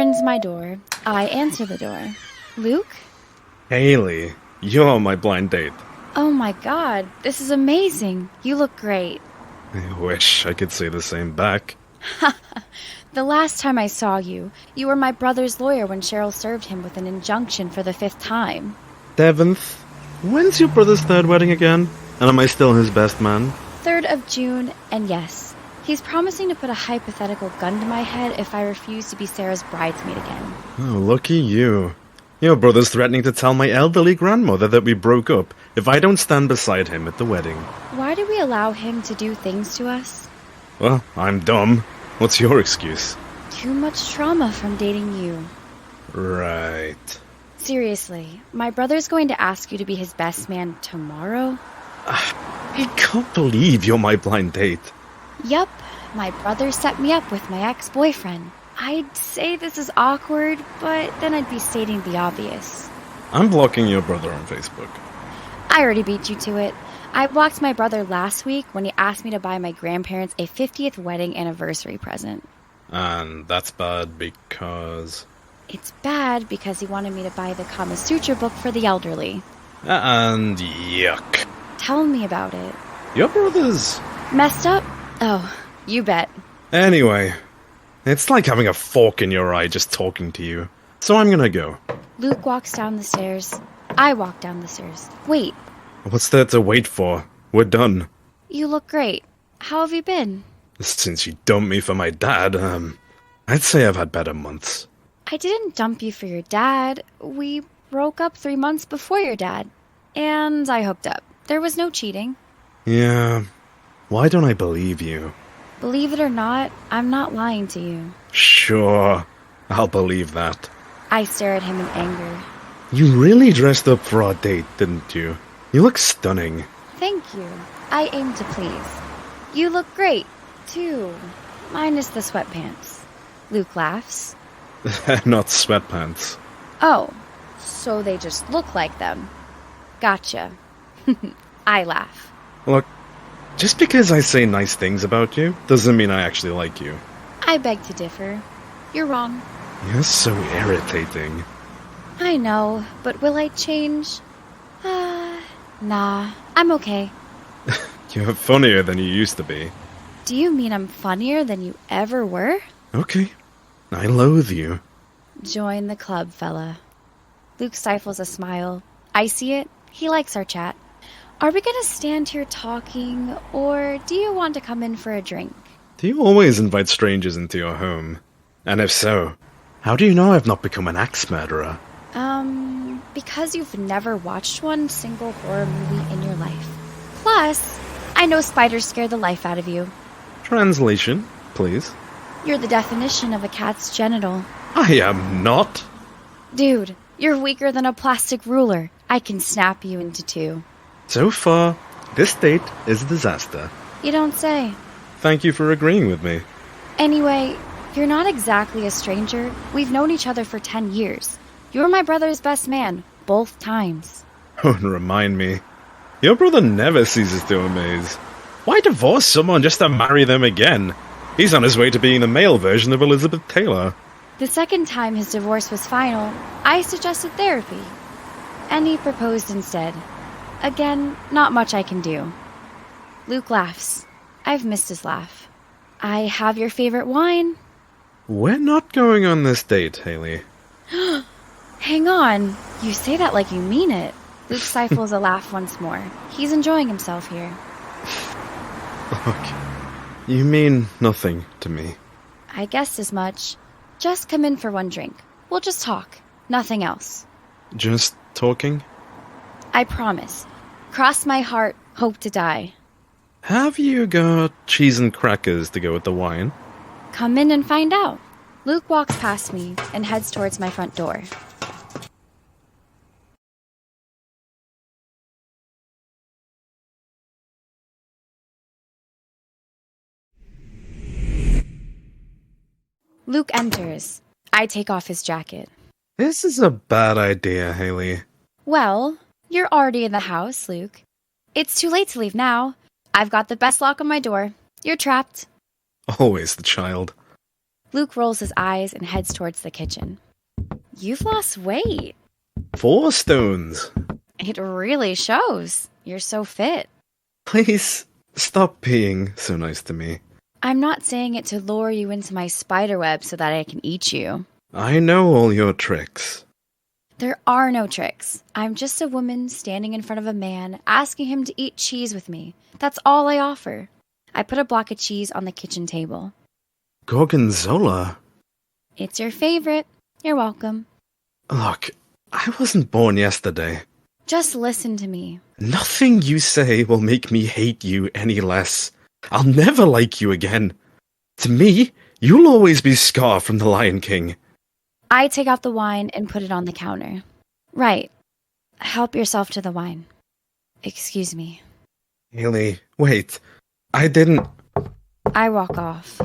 opens my door. I answer the door. Luke? Hayley, you're my blind date. Oh my god, this is amazing. You look great. I wish I could say the same back. The last time I saw you, you were my brother's lawyer when Cheryl served him with an injunction for the 5th time. 7th? When's your brother's 3rd wedding again? And am I still his best man? 3rd of June, and yes, he's promising to put a hypothetical gun to my head if I refuse to be Sarah's bridesmaid again. Oh, lucky you. Your brother's threatening to tell my elderly grandmother that we broke up if I don't stand beside him at the wedding. Why do we allow him to do things to us? Well, I'm dumb. What's your excuse? Too much trauma from dating you. Right. Seriously, my brother's going to ask you to be his best man tomorrow? I can't believe you're my blind date. Yup, my brother set me up with my ex-boyfriend. I'd say this is awkward, but then I'd be stating the obvious. I'm blocking your brother on Facebook. I already beat you to it. I blocked my brother last week when he asked me to buy my grandparents a 50th wedding anniversary present. And that's bad because... It's bad because he wanted me to buy the Kama Sutra book for the elderly. And yuck. Tell me about it. Your brother's... Messed up? Oh, you bet. Anyway, it's like having a fork in your eye just talking to you. So I'm gonna go. Luke walks down the stairs. I walk down the stairs. Wait. What's there to wait for? We're done. You look great. How have you been? Since you dumped me for my dad, I'd say I've had better months. I didn't dump you for your dad. We broke up 3 months before your dad. And I hooked up. There was no cheating. Yeah. Why don't I believe you? Believe it or not, I'm not lying to you. Sure. I'll believe that. I stare at him in anger. You really dressed up for our date, didn't you? You look stunning. Thank you. I aim to please. You look great, too. Minus the sweatpants. Luke laughs. Not sweatpants. Oh, so they just look like them. Gotcha. I laugh. Look, just because I say nice things about you doesn't mean I actually like you. I beg to differ. You're wrong. You're so irritating. I know, but will I change? Nah, I'm okay. You're funnier than you used to be. Do you mean I'm funnier than you ever were? Okay. I loathe you. Join the club, fella. Luke stifles a smile. I see it. He likes our chat. Are we gonna stand here talking, or do you want to come in for a drink? Do you always invite strangers into your home? And if so, how do you know I've not become an axe murderer? Because you've never watched one single horror movie in your life. Plus, I know spiders scare the life out of you. Translation, please. You're the definition of a cat's genital. I am not. Dude, you're weaker than a plastic ruler. I can snap you into 2. So far, this date is a disaster. You don't say. Thank you for agreeing with me. Anyway, you're not exactly a stranger. We've known each other for 10 years. You're my brother's best man, both times. Don't remind me. Your brother never ceases to amaze. Why divorce someone just to marry them again? He's on his way to being the male version of Elizabeth Taylor. The second time his divorce was final, I suggested therapy. And he proposed instead. Again, not much I can do. Luke laughs. I've missed his laugh. I have your favorite wine. We're not going on this date, Hayley. Hang on. You say that like you mean it. Luke stifles a laugh once more. He's enjoying himself here. Look, you mean nothing to me. I guessed as much. Just come in for one drink. We'll just talk. Nothing else. Just talking? I promise. Cross my heart, hope to die. Have you got cheese and crackers to go with the wine? Come in and find out. Luke walks past me and heads towards my front door. Luke enters. I take off his jacket. This is a bad idea, Hayley. Well, you're already in the house, Luke. It's too late to leave now. I've got the best lock on my door. You're trapped. Always the child. Luke rolls his eyes and heads towards the kitchen. You've lost weight. 4 stones. It really shows. You're so fit. Please, stop being so nice to me. I'm not saying it to lure you into my spiderweb so that I can eat you. I know all your tricks. There are no tricks. I'm just a woman standing in front of a man, asking him to eat cheese with me. That's all I offer. I put a block of cheese on the kitchen table. Gorgonzola? It's your favorite. You're welcome. Look, I wasn't born yesterday. Just listen to me. Nothing you say will make me hate you any less. I'll never like you again. To me, you'll always be Scar from The Lion King. I take out the wine and put it on the counter. Right. Help yourself to the wine. Excuse me. Hayley, wait. I didn't... I walk off.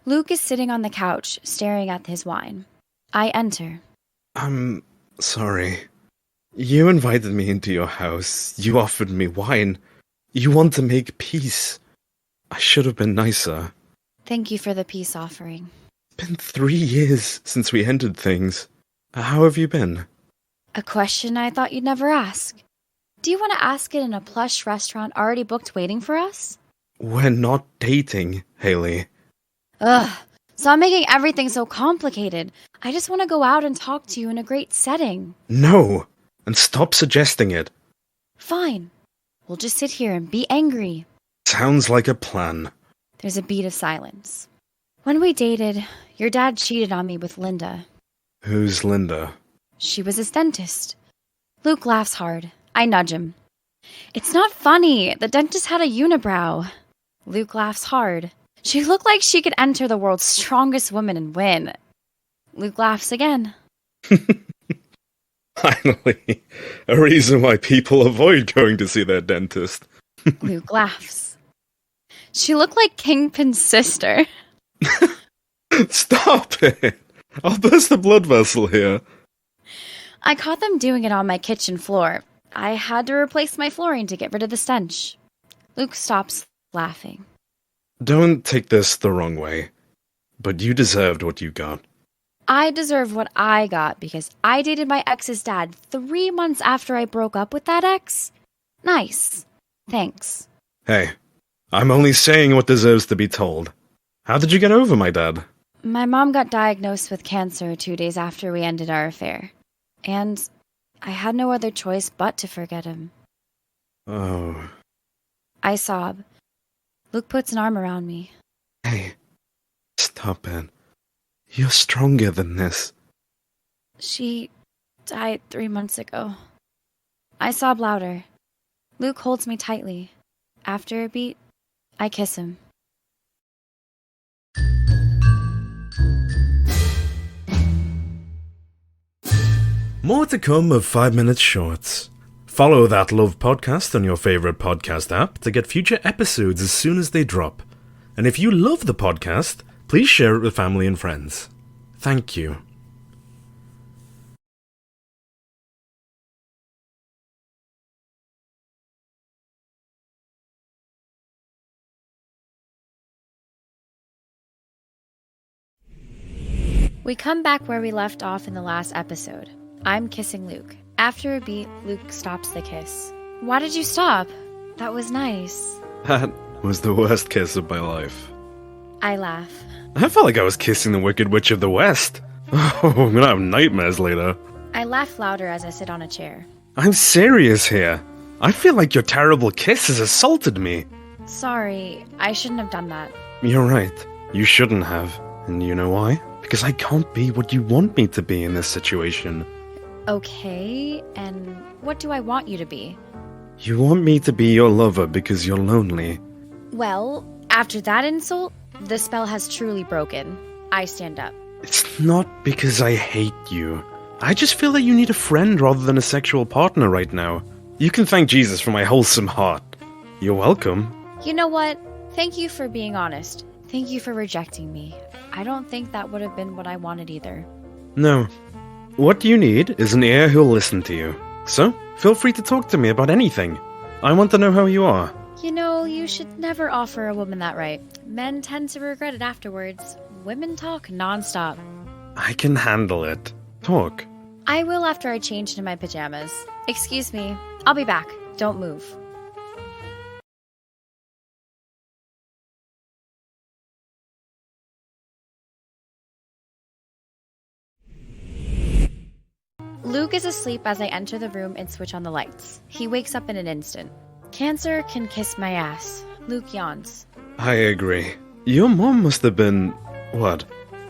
Luke is sitting on the couch, staring at his wine. I enter. I'm sorry. You invited me into your house. You offered me wine. You want to make peace. I should have been nicer. Thank you for the peace offering. It's been 3 years since we ended things. How have you been? A question I thought you'd never ask. Do you want to ask it in a plush restaurant already booked waiting for us? We're not dating, Hayley. Ugh. Stop making everything so complicated. I just want to go out and talk to you in a great setting. No! And stop suggesting it. Fine. We'll just sit here and be angry. Sounds like a plan. There's a beat of silence. When we dated, your dad cheated on me with Linda. Who's Linda? She was his dentist. Luke laughs hard. I nudge him. It's not funny. The dentist had a unibrow. Luke laughs hard. She looked like she could enter the world's strongest woman and win. Luke laughs again. Finally, a reason why people avoid going to see their dentist. Luke laughs. She looked like Kingpin's sister. Stop it! I'll burst the blood vessel here. I caught them doing it on my kitchen floor. I had to replace my flooring to get rid of the stench. Luke stops laughing. Don't take this the wrong way, but you deserved what you got. I deserve what I got because I dated my ex's dad 3 months after I broke up with that ex. Nice. Thanks. Hey, I'm only saying what deserves to be told. How did you get over my dad? My mom got diagnosed with cancer 2 days after we ended our affair. And I had no other choice but to forget him. Oh. I sob. Luke puts an arm around me. Hey, stop it. You're stronger than this. She died 3 months ago. I sob louder. Luke holds me tightly. After a beat, I kiss him. More to come of 5 Minutes Shorts. Follow That Love podcast on your favourite podcast app to get future episodes as soon as they drop. And if you love the podcast, please share it with family and friends. Thank you. We come back where we left off in the last episode. I'm kissing Luke. After a beat, Luke stops the kiss. Why did you stop? That was nice. That was the worst kiss of my life. I laugh. I felt like I was kissing the Wicked Witch of the West. Oh, I'm gonna have nightmares later. I laugh louder as I sit on a chair. I'm serious here. I feel like your terrible kiss has assaulted me. Sorry, I shouldn't have done that. You're right. You shouldn't have. And you know why? Because I can't be what you want me to be in this situation. Okay, and what do I want you to be? You want me to be your lover because you're lonely. Well, after that insult, the spell has truly broken. I stand up. It's not because I hate you. I just feel that you need a friend rather than a sexual partner right now. You can thank Jesus for my wholesome heart. You're welcome. You know what? Thank you for being honest. Thank you for rejecting me. I don't think that would have been what I wanted either. No. What you need is an ear who'll listen to you. So, feel free to talk to me about anything. I want to know how you are. You know, you should never offer a woman that right. Men tend to regret it afterwards. Women talk nonstop. I can handle it. Talk. I will after I change into my pajamas. Excuse me. I'll be back. Don't move. Luke is asleep as I enter the room and switch on the lights. He wakes up in an instant. Cancer can kiss my ass. Luke yawns. I agree. Your mom must have been... what?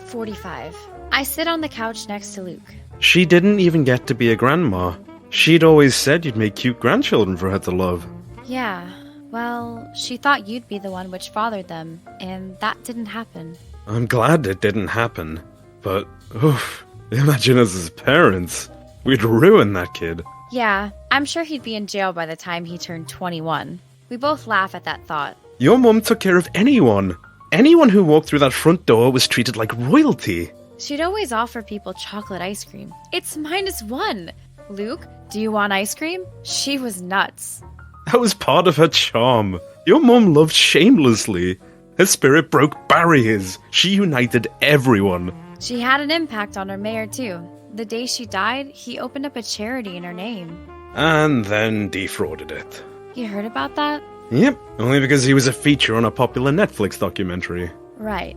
45. I sit on the couch next to Luke. She didn't even get to be a grandma. She'd always said you'd make cute grandchildren for her to love. Yeah, well, she thought you'd be the one which fathered them, and that didn't happen. I'm glad it didn't happen. But, oof, imagine us as parents. We'd ruin that kid. Yeah, I'm sure he'd be in jail by the time he turned 21. We both laugh at that thought. Your mum took care of anyone. Anyone who walked through that front door was treated like royalty. She'd always offer people chocolate ice cream. It's -1. Luke, do you want ice cream? She was nuts. That was part of her charm. Your mum loved shamelessly. Her spirit broke barriers. She united everyone. She had an impact on her mayor, too. The day she died, he opened up a charity in her name. And then defrauded it. You heard about that? Yep, only because he was a feature on a popular Netflix documentary. Right.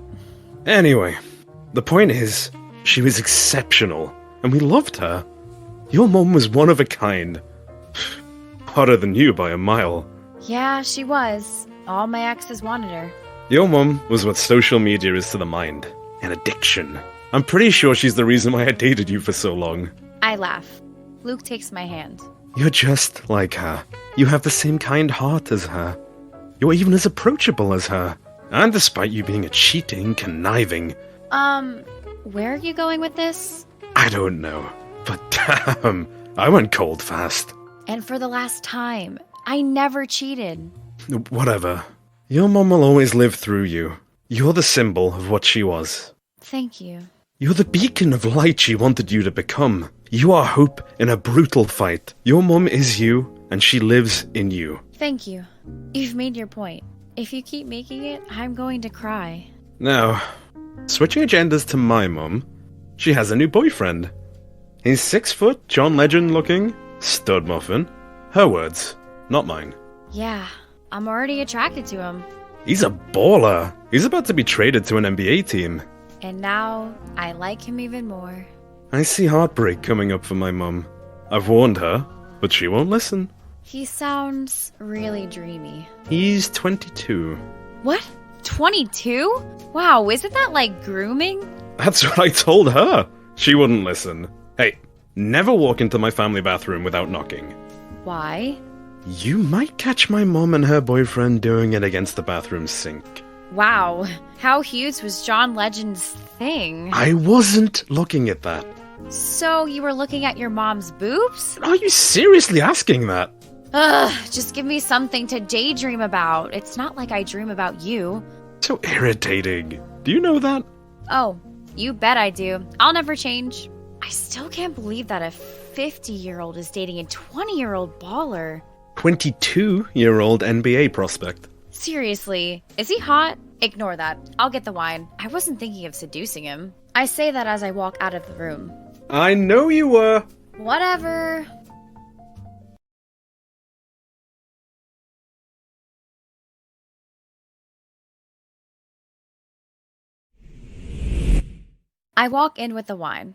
Anyway, the point is, she was exceptional, and we loved her. Your mum was one of a kind. Hotter than you by a mile. Yeah, she was. All my exes wanted her. Your mum was what social media is to the mind. An addiction. I'm pretty sure she's the reason why I dated you for so long. I laugh. Luke takes my hand. You're just like her. You have the same kind heart as her. You're even as approachable as her. And despite you being a cheating, conniving... Where are you going with this? I don't know. But damn, I went cold fast. And for the last time, I never cheated. Whatever. Your mom will always live through you. You're the symbol of what she was. Thank you. You're the beacon of light she wanted you to become. You are hope in a brutal fight. Your mum is you, and she lives in you. Thank you. You've made your point. If you keep making it, I'm going to cry. Now, switching agendas to my mum, she has a new boyfriend. He's 6 foot, John Legend looking, stud muffin. Her words, not mine. Yeah, I'm already attracted to him. He's a baller. He's about to be traded to an NBA team. And now, I like him even more. I see Heartbreak coming up for my mum. I've warned her, but she won't listen. He sounds really dreamy. He's 22. What? 22? Wow, isn't that like grooming? That's what I told her. She wouldn't listen. Hey, never walk into my family bathroom without knocking. Why? You might catch my mom and her boyfriend doing it against the bathroom sink. Wow, how huge was John Legend's thing? I wasn't looking at that. So you were looking at your mom's boobs? Are you seriously asking that? Ugh, just give me something to daydream about. It's not like I dream about you. So irritating. Do you know that? Oh, you bet I do. I'll never change. I still can't believe that a 50-year-old is dating a 20-year-old baller. 22-year-old NBA prospect. Seriously, is he hot? Ignore that. I'll get the wine. I wasn't thinking of seducing him. I say that as I walk out of the room. I know you were. Whatever. I walk in with the wine.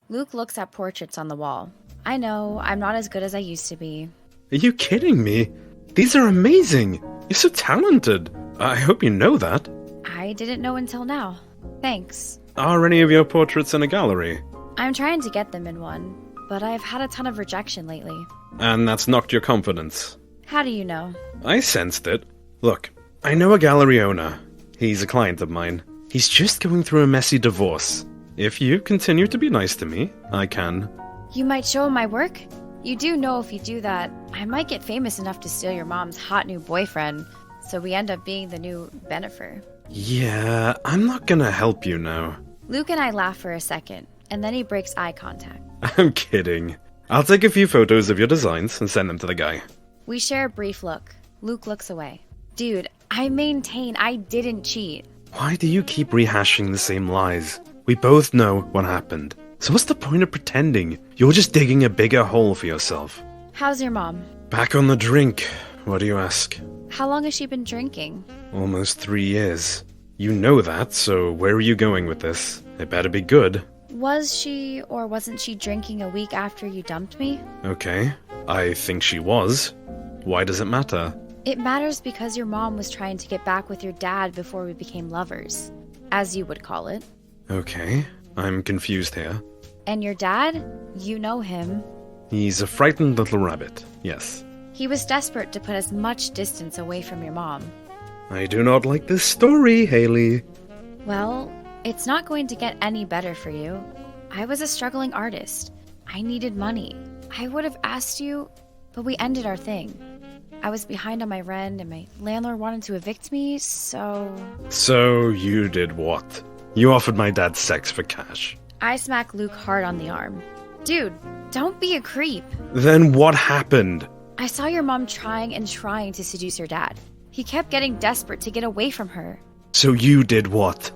Luke looks at portraits on the wall. I know, I'm not as good as I used to be. Are you kidding me? These are amazing. You're so talented. I hope you know that. I didn't know until now. Thanks. Are any of your portraits in a gallery? I'm trying to get them in one, but I've had a ton of rejection lately. And that's knocked your confidence? How do you know? I sensed it. Look, I know a gallery owner. He's a client of mine. He's just going through a messy divorce. If you continue to be nice to me, I can. You might show him my work? You do know if you do that, I might get famous enough to steal your mom's hot new boyfriend, so we end up being the new Banter. Yeah, I'm not gonna help you now. Luke and I laugh for a second, and then he breaks eye contact. I'm kidding. I'll take a few photos of your designs and send them to the guy. We share a brief look. Luke looks away. Dude, I maintain I didn't cheat. Why do you keep rehashing the same lies? We both know what happened. So what's the point of pretending? You're just digging a bigger hole for yourself. How's your mom? Back on the drink. What do you ask? How long has she been drinking? Almost 3 years. You know that, so where are you going with this? It better be good. Was she or wasn't she drinking a week after you dumped me? Okay, I think she was. Why does it matter? It matters because your mom was trying to get back with your dad before we became lovers, as you would call it. Okay, I'm confused here. And your dad? You know him. He's a frightened little rabbit, yes. He was desperate to put as much distance away from your mom. I do not like this story, Hayley. Well, it's not going to get any better for you. I was a struggling artist. I needed money. I would have asked you, but we ended our thing. I was behind on my rent and my landlord wanted to evict me, so... So you did what? You offered my dad sex for cash. I smacked Luke hard on the arm. Dude, don't be a creep. Then what happened? I saw your mom trying and trying to seduce your dad. He kept getting desperate to get away from her. So you did what?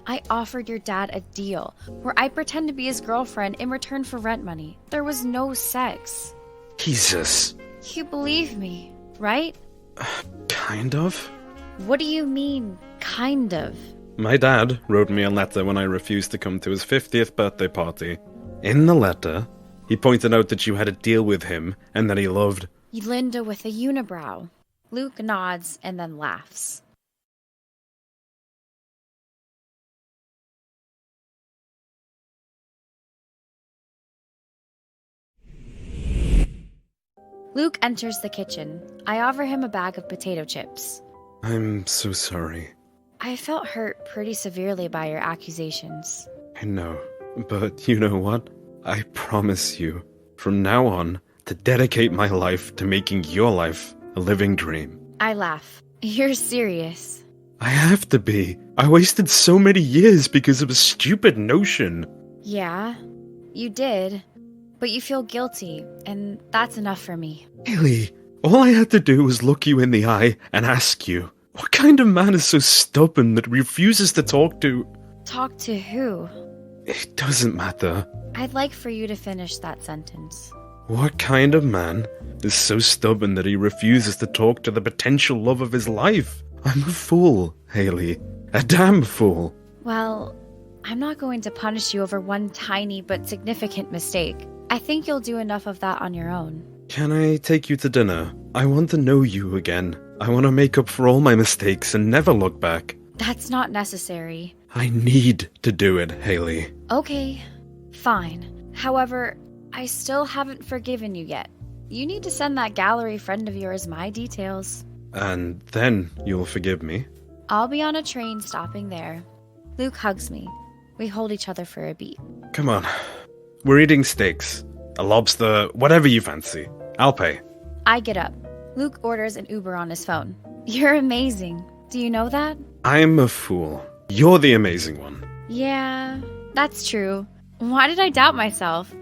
I offered your dad a deal where I'd pretend to be his girlfriend in return for rent money. There was no sex. Jesus. You believe me, right? Kind of? What do you mean, kind of? My dad wrote me a letter when I refused to come to his 50th birthday party. In the letter, he pointed out that you had a deal with him and that he loved... Linda with a unibrow. Luke nods and then laughs. Luke enters the kitchen. I offer him a bag of potato chips. I'm so sorry. I felt hurt pretty severely by your accusations. I know, but you know what? I promise you, from now on, to dedicate my life to making your life a living dream. I laugh. You're serious. I have to be. I wasted so many years because of a stupid notion. Yeah, you did. But you feel guilty, and that's enough for me. Hayley, all I had to do was look you in the eye and ask you, what kind of man is so stubborn that refuses to talk to... Talk to who? It doesn't matter. I'd like for you to finish that sentence. What kind of man is so stubborn that he refuses to talk to the potential love of his life? I'm a fool, Hayley. A damn fool. Well, I'm not going to punish you over one tiny but significant mistake. I think you'll do enough of that on your own. Can I take you to dinner? I want to know you again. I want to make up for all my mistakes and never look back. That's not necessary. I need to do it, Hayley. Okay, fine. However, I still haven't forgiven you yet. You need to send that gallery friend of yours my details. And then you'll forgive me? I'll be on a train stopping there. Luke hugs me. We hold each other for a beat. Come on. We're eating steaks. A lobster, whatever you fancy. I'll pay. I get up. Luke orders an Uber on his phone. You're amazing. Do you know that? I'm a fool. You're the amazing one. Yeah, that's true. Why did I doubt myself?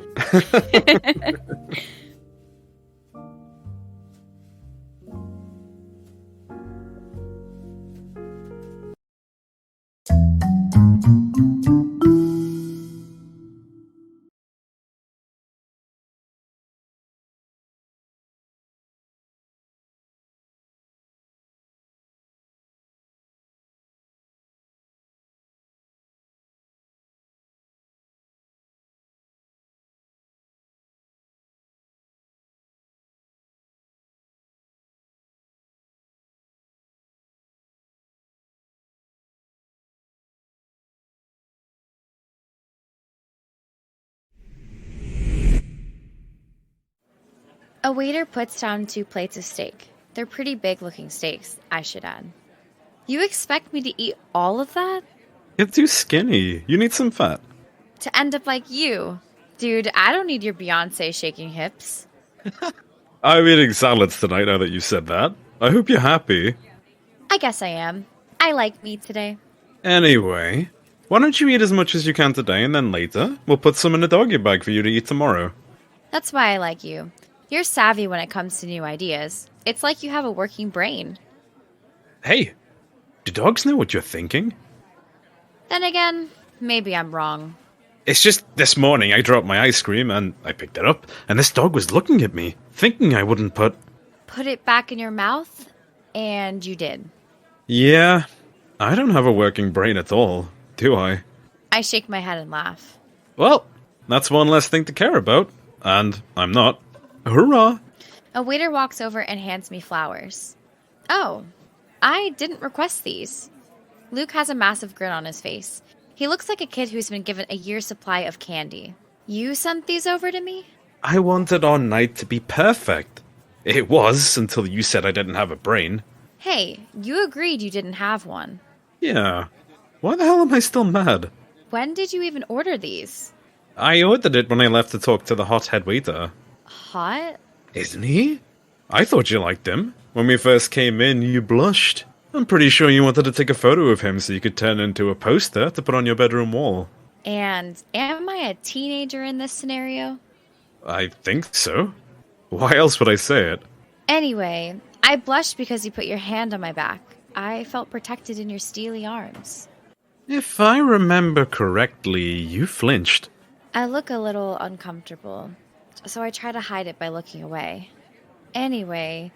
A waiter puts down 2 plates of steak. They're pretty big-looking steaks, I should add. You expect me to eat all of that? You're too skinny. You need some fat. To end up like you? Dude, I don't need your Beyonce shaking hips. I'm eating salads tonight now that you said that. I hope you're happy. I guess I am. I like meat today. Anyway, Why don't you eat as much as you can today, and then later, we'll put some in a doggy bag for you to eat tomorrow. That's why I like you. You're savvy when it comes to new ideas. It's like you have a working brain. Hey, do dogs know what you're thinking? Then again, maybe I'm wrong. It's just this morning I dropped my ice cream, and I picked it up, and this dog was looking at me, thinking I wouldn't put it back in your mouth, and you did. Yeah, I don't have a working brain at all, do I? I shake my head and laugh. Well, that's one less thing to care about, and I'm not. Hurrah! A waiter walks over and hands me flowers. Oh, I didn't request these. Luke has a massive grin on his face. He looks like a kid who's been given a year's supply of candy. You sent these over to me? I wanted our night to be perfect. It was, until you said I didn't have a brain. Hey, you agreed you didn't have one. Yeah. Why the hell am I still mad? When did you even order these? I ordered it when I left to talk to the hot head waiter. Hot? Isn't he? I thought you liked him. When we first came in, you blushed. I'm pretty sure you wanted to take a photo of him so you could turn into a poster to put on your bedroom wall. And am I a teenager in this scenario? I think so. Why else would I say it? Anyway, I blushed because you put your hand on my back. I felt protected in your steely arms. If I remember correctly, you flinched. I look a little uncomfortable, so I try to hide it by looking away. Anyway...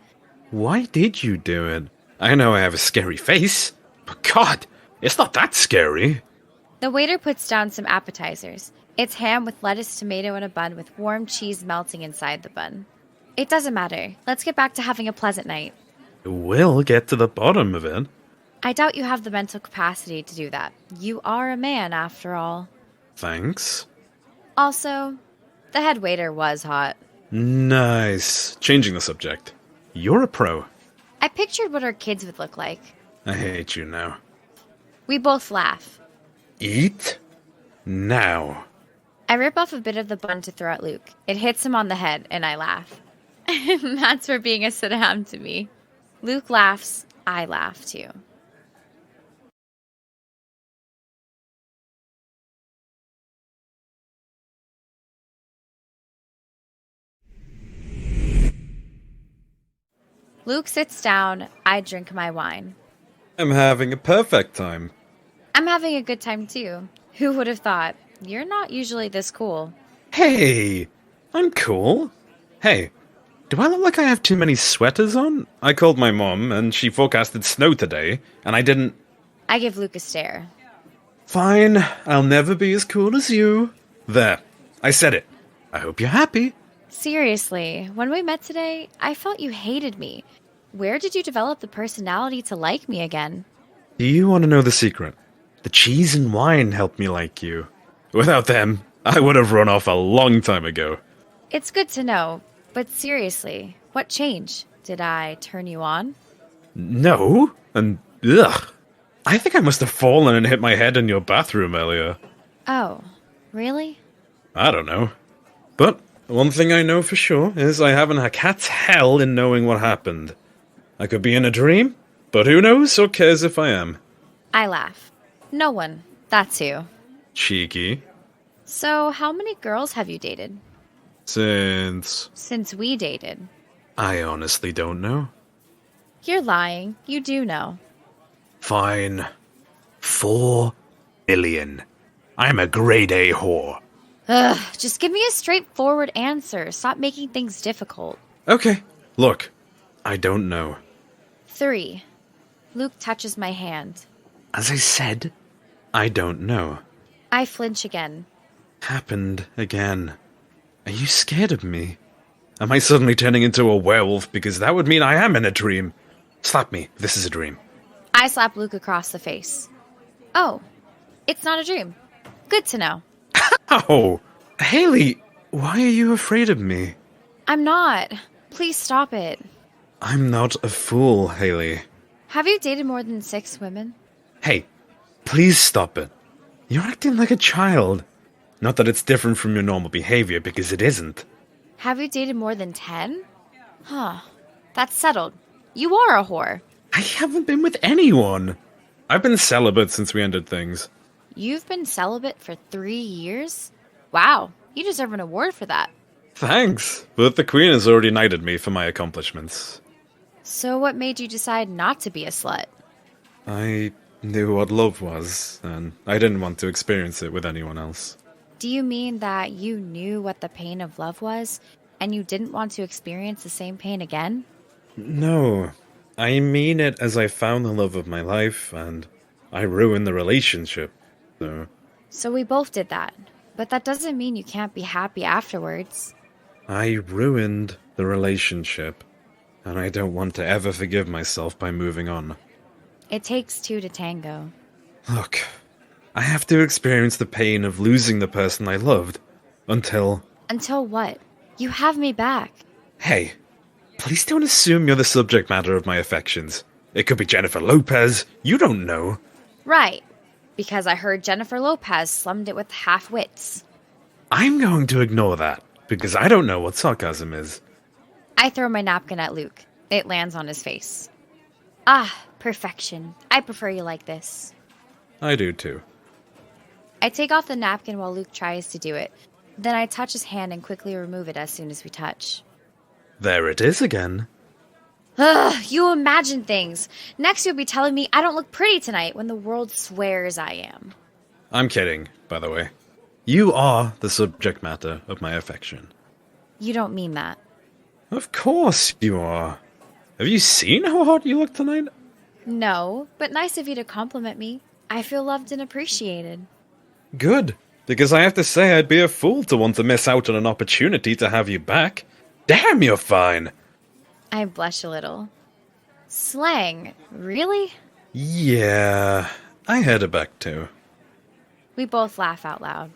Why did you do it? I know I have a scary face, but God, it's not that scary. The waiter puts down some appetizers. It's ham with lettuce, tomato, and a bun with warm cheese melting inside the bun. It doesn't matter. Let's get back to having a pleasant night. We'll get to the bottom of it. I doubt you have the mental capacity to do that. You are a man, after all. Thanks. Also, the head waiter was hot. Nice. Changing the subject. You're a pro. I pictured what our kids would look like. I hate you now. We both laugh. Eat now. I rip off a bit of the bun to throw at Luke. It hits him on the head, and I laugh. That's for being a sit-down to me. Luke laughs. I laugh, too. Luke sits down. I drink my wine. I'm having a perfect time. I'm having a good time, too. Who would have thought? You're not usually this cool. Hey, I'm cool. Hey, do I look like I have too many sweaters on? I called my mom, and she forecasted snow today, and I didn't... I give Luke a stare. Fine, I'll never be as cool as you. There, I said it. I hope you're happy. Seriously, when we met today, I felt you hated me. Where did you develop the personality to like me again? Do you want to know the secret? The cheese and wine helped me like you. Without them, I would have run off a long time ago. It's good to know, but seriously, what changed? Did I turn you on? No, and ugh. I think I must have fallen and hit my head in your bathroom earlier. Oh, really? I don't know. But one thing I know for sure is I haven't a cat's hell in knowing what happened. I could be in a dream, but who knows or cares if I am. I laugh. No one. That's who. Cheeky. So, how many girls have you dated? Since we dated. I honestly don't know. You're lying. You do know. Fine. 4 billion. I'm a grade A whore. Ugh, just give me a straightforward answer. Stop making things difficult. Okay, look. I don't know. 3. Luke touches my hand. As I said, I don't know. I flinch again. Happened again. Are you scared of me? Am I suddenly turning into a werewolf? Because that would mean I am in a dream. Slap me if this is a dream. I slap Luke across the face. Oh, it's not a dream. Good to know. Ow! Hayley, why are you afraid of me? I'm not. Please stop it. I'm not a fool, Hayley. Have you dated more than 6 women? Hey, please stop it. You're acting like a child. Not that it's different from your normal behavior, because it isn't. Have you dated more than 10? Huh. That's settled. You are a whore. I haven't been with anyone. I've been celibate since we ended things. You've been celibate for 3 years? Wow, you deserve an award for that. Thanks, but the Queen has already knighted me for my accomplishments. So what made you decide not to be a slut? I knew what love was, and I didn't want to experience it with anyone else. Do you mean that you knew what the pain of love was, and you didn't want to experience the same pain again? No, I mean it as I found the love of my life, and I ruined the relationship, So we both did that, but that doesn't mean you can't be happy afterwards. I ruined the relationship, and I don't want to ever forgive myself by moving on. It takes two to tango. Look, I have to experience the pain of losing the person I loved, until... Until what? You have me back. Hey, please don't assume you're the subject matter of my affections. It could be Jennifer Lopez, you don't know. Right, because I heard Jennifer Lopez slummed it with half-wits. I'm going to ignore that, because I don't know what sarcasm is. I throw my napkin at Luke. It lands on his face. Ah, perfection. I prefer you like this. I do too. I take off the napkin while Luke tries to do it. Then I touch his hand and quickly remove it as soon as we touch. There it is again. Ugh, you imagine things. Next you'll be telling me I don't look pretty tonight when the world swears I am. I'm kidding, by the way. You are the subject matter of my affection. You don't mean that. Of course you are. Have you seen how hot you look tonight? No, but nice of you to compliment me. I feel loved and appreciated. Good, because I have to say I'd be a fool to want to miss out on an opportunity to have you back. Damn, you're fine. I blush a little. Slang, really? Yeah, I had it back too. We both laugh out loud.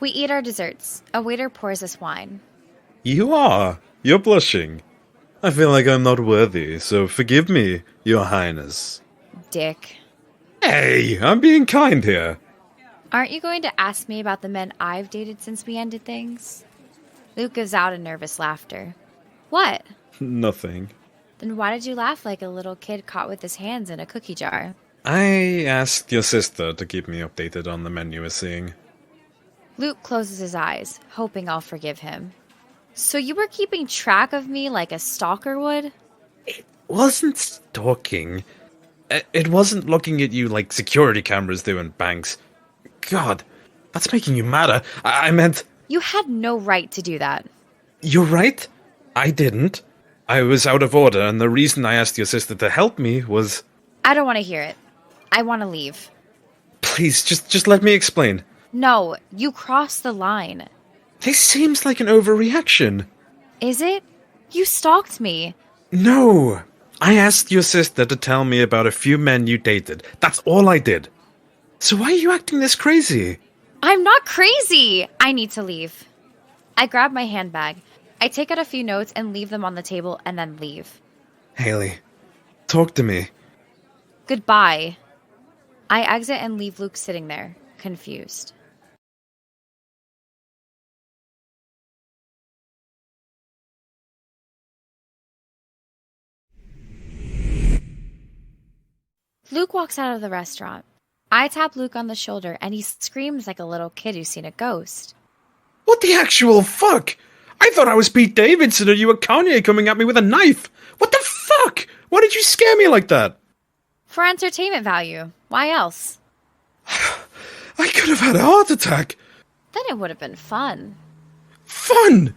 We eat our desserts. A waiter pours us wine. You are. You're blushing. I feel like I'm not worthy, so forgive me, Your Highness. Dick. Hey, I'm being kind here. Aren't you going to ask me about the men I've dated since we ended things? Luke gives out a nervous laughter. What? Nothing. Then why did you laugh like a little kid caught with his hands in a cookie jar? I asked your sister to keep me updated on the men you were seeing. Luke closes his eyes, hoping I'll forgive him. So you were keeping track of me like a stalker would? It wasn't stalking. It wasn't looking at you like security cameras do in banks. God, that's making you madder. I meant... You had no right to do that. You're right. I didn't. I was out of order, and the reason I asked your sister to help me was... I don't want to hear it. I want to leave. Please, just let me explain. No, you crossed the line. This seems like an overreaction. Is it? You stalked me. No. I asked your sister to tell me about a few men you dated. That's all I did. So why are you acting this crazy? I'm not crazy! I need to leave. I grab my handbag. I take out a few notes and leave them on the table and then leave. Hayley, talk to me. Goodbye. I exit and leave Luke sitting there, confused. Luke walks out of the restaurant. I tap Luke on the shoulder and he screams like a little kid who's seen a ghost. What the actual fuck? I thought I was Pete Davidson and you were Kanye coming at me with a knife. What the fuck? Why did you scare me like that? For entertainment value. Why else? I could have had a heart attack. Then it would have been fun. Fun?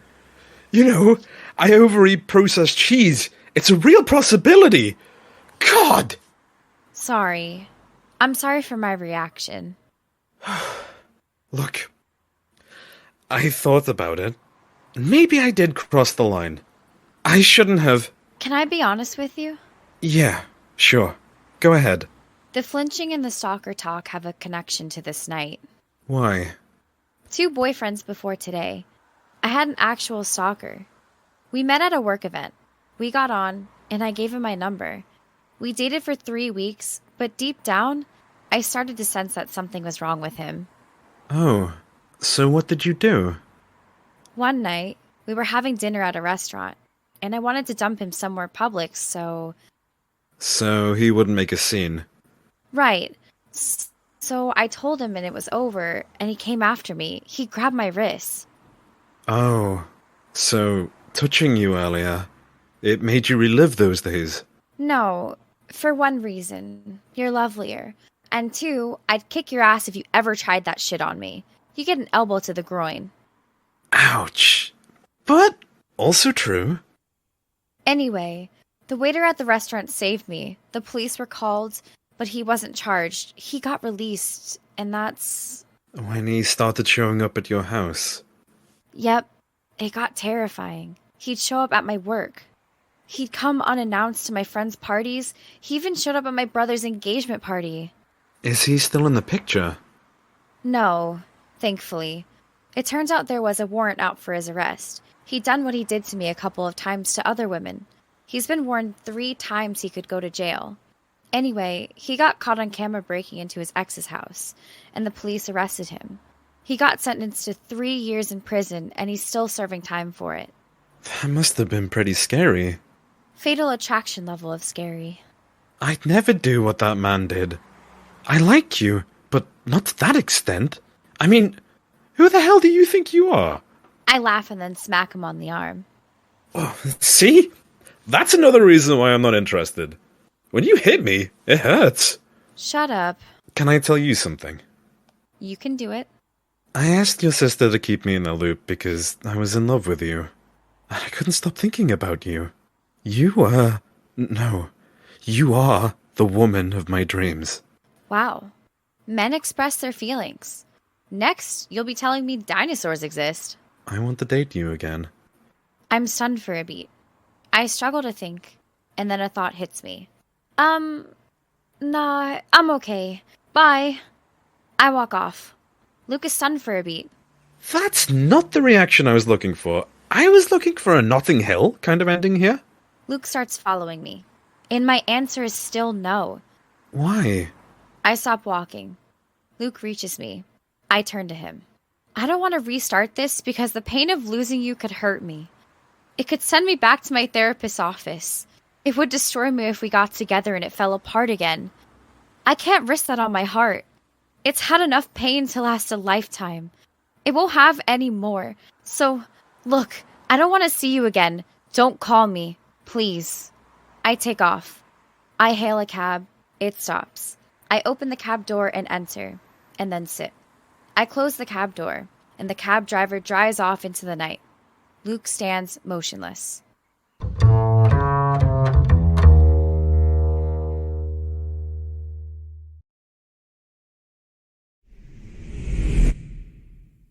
You know, I overeat processed cheese. It's a real possibility. God! Sorry. I'm sorry for my reaction. Look, I thought about it. Maybe I did cross the line. I shouldn't have... Can I be honest with you? Yeah, sure. Go ahead. The flinching and the stalker talk have a connection to this night. Why? 2 boyfriends before today. I had an actual stalker. We met at a work event. We got on, and I gave him my number. We dated for 3 weeks, but deep down, I started to sense that something was wrong with him. Oh, So what did you do? One night, we were having dinner at a restaurant, and I wanted to dump him somewhere public, so... So he wouldn't make a scene. Right. So I told him and it was over, and he came after me. He grabbed my wrist. Oh, so touching you earlier, it made you relive those days? No, for one reason, you're lovelier. And two, I'd kick your ass if you ever tried that shit on me. You get an elbow to the groin. Ouch. But also true. Anyway, the waiter at the restaurant saved me. The police were called, but he wasn't charged. He got released, and that's... When he started showing up at your house. Yep, it got terrifying. He'd show up at my work. He'd come unannounced to my friends' parties. He even showed up at my brother's engagement party. Is he still in the picture? No, thankfully. It turns out there was a warrant out for his arrest. He'd done what he did to me a couple of times to other women. He's been warned 3 times he could go to jail. Anyway, he got caught on camera breaking into his ex's house, and the police arrested him. He got sentenced to 3 years in prison, and he's still serving time for it. That must have been pretty scary. Fatal attraction level of scary. I'd never do what that man did. I like you, but not to that extent. I mean, who the hell do you think you are? I laugh and then smack him on the arm. Oh, see? That's another reason why I'm not interested. When you hit me, it hurts. Shut up. Can I tell you something? You can do it. I asked your sister to keep me in the loop because I was in love with you. I couldn't stop thinking about you. You are the woman of my dreams. Wow. Men express their feelings. Next, you'll be telling me dinosaurs exist. I want to date you again. I'm stunned for a beat. I struggle to think, and then a thought hits me. Nah, I'm okay. Bye. I walk off. Luke is stunned for a beat. That's not the reaction I was looking for. I was looking for a Notting Hill kind of ending here. Luke starts following me, and my answer is still no. Why? I stop walking. Luke reaches me. I turn to him. I don't want to restart this because the pain of losing you could hurt me. It could send me back to my therapist's office. It would destroy me if we got together and it fell apart again. I can't risk that on my heart. It's had enough pain to last a lifetime. It won't have any more. So, look, I don't want to see you again. Don't call me, please. I take off. I hail a cab. It stops. I open the cab door and enter, and then sit. I close the cab door, and the cab driver drives off into the night. Luke stands motionless.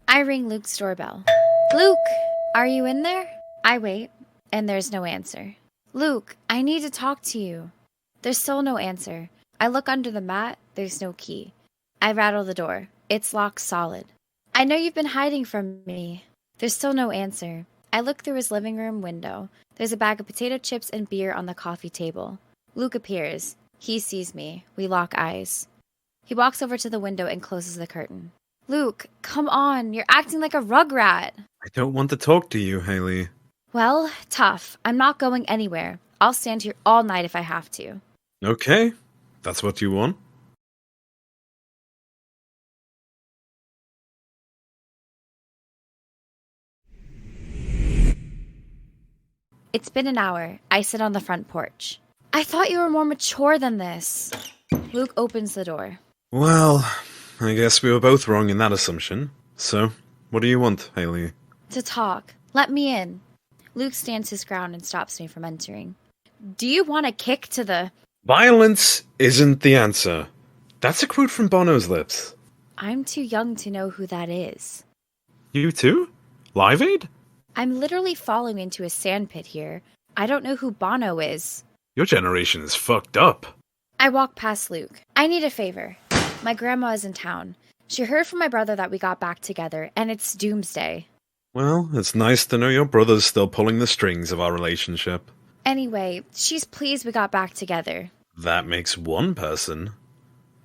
I ring Luke's doorbell. Luke, are you in there? I wait, and there's no answer. Luke, I need to talk to you. There's still no answer. I look under the mat, there's no key. I rattle the door. It's locked solid. I know you've been hiding from me. There's still no answer. I look through his living room window. There's a bag of potato chips and beer on the coffee table. Luke appears. He sees me. We lock eyes. He walks over to the window and closes the curtain. Luke, come on. You're acting like a rugrat. I don't want to talk to you, Hayley. Well, tough. I'm not going anywhere. I'll stand here all night if I have to. Okay, that's what you want. It's been an hour. I sit on the front porch. I thought you were more mature than this. Luke opens the door. Well, I guess we were both wrong in that assumption. So, what do you want, Hayley? To talk. Let me in. Luke stands his ground and stops me from entering. Do you want a kick to the... Violence isn't the answer. That's a quote from Bono's lips. I'm too young to know who that is. You too? Live Aid? I'm literally falling into a sandpit here. I don't know who Bono is. Your generation is fucked up. I walk past Luke. I need a favor. My grandma is in town. She heard from my brother that we got back together, and it's doomsday. Well, it's nice to know your brother's still pulling the strings of our relationship. Anyway, she's pleased we got back together. That makes one person.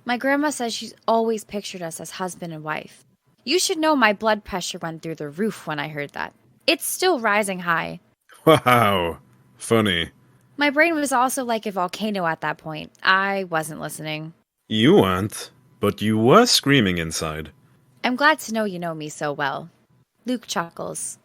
My grandma says she's always pictured us as husband and wife. You should know my blood pressure went through the roof when I heard that. It's still rising high. Wow. Funny. My brain was also like a volcano at that point. I wasn't listening. You weren't, but you were screaming inside. I'm glad to know you know me so well. Luke chuckles.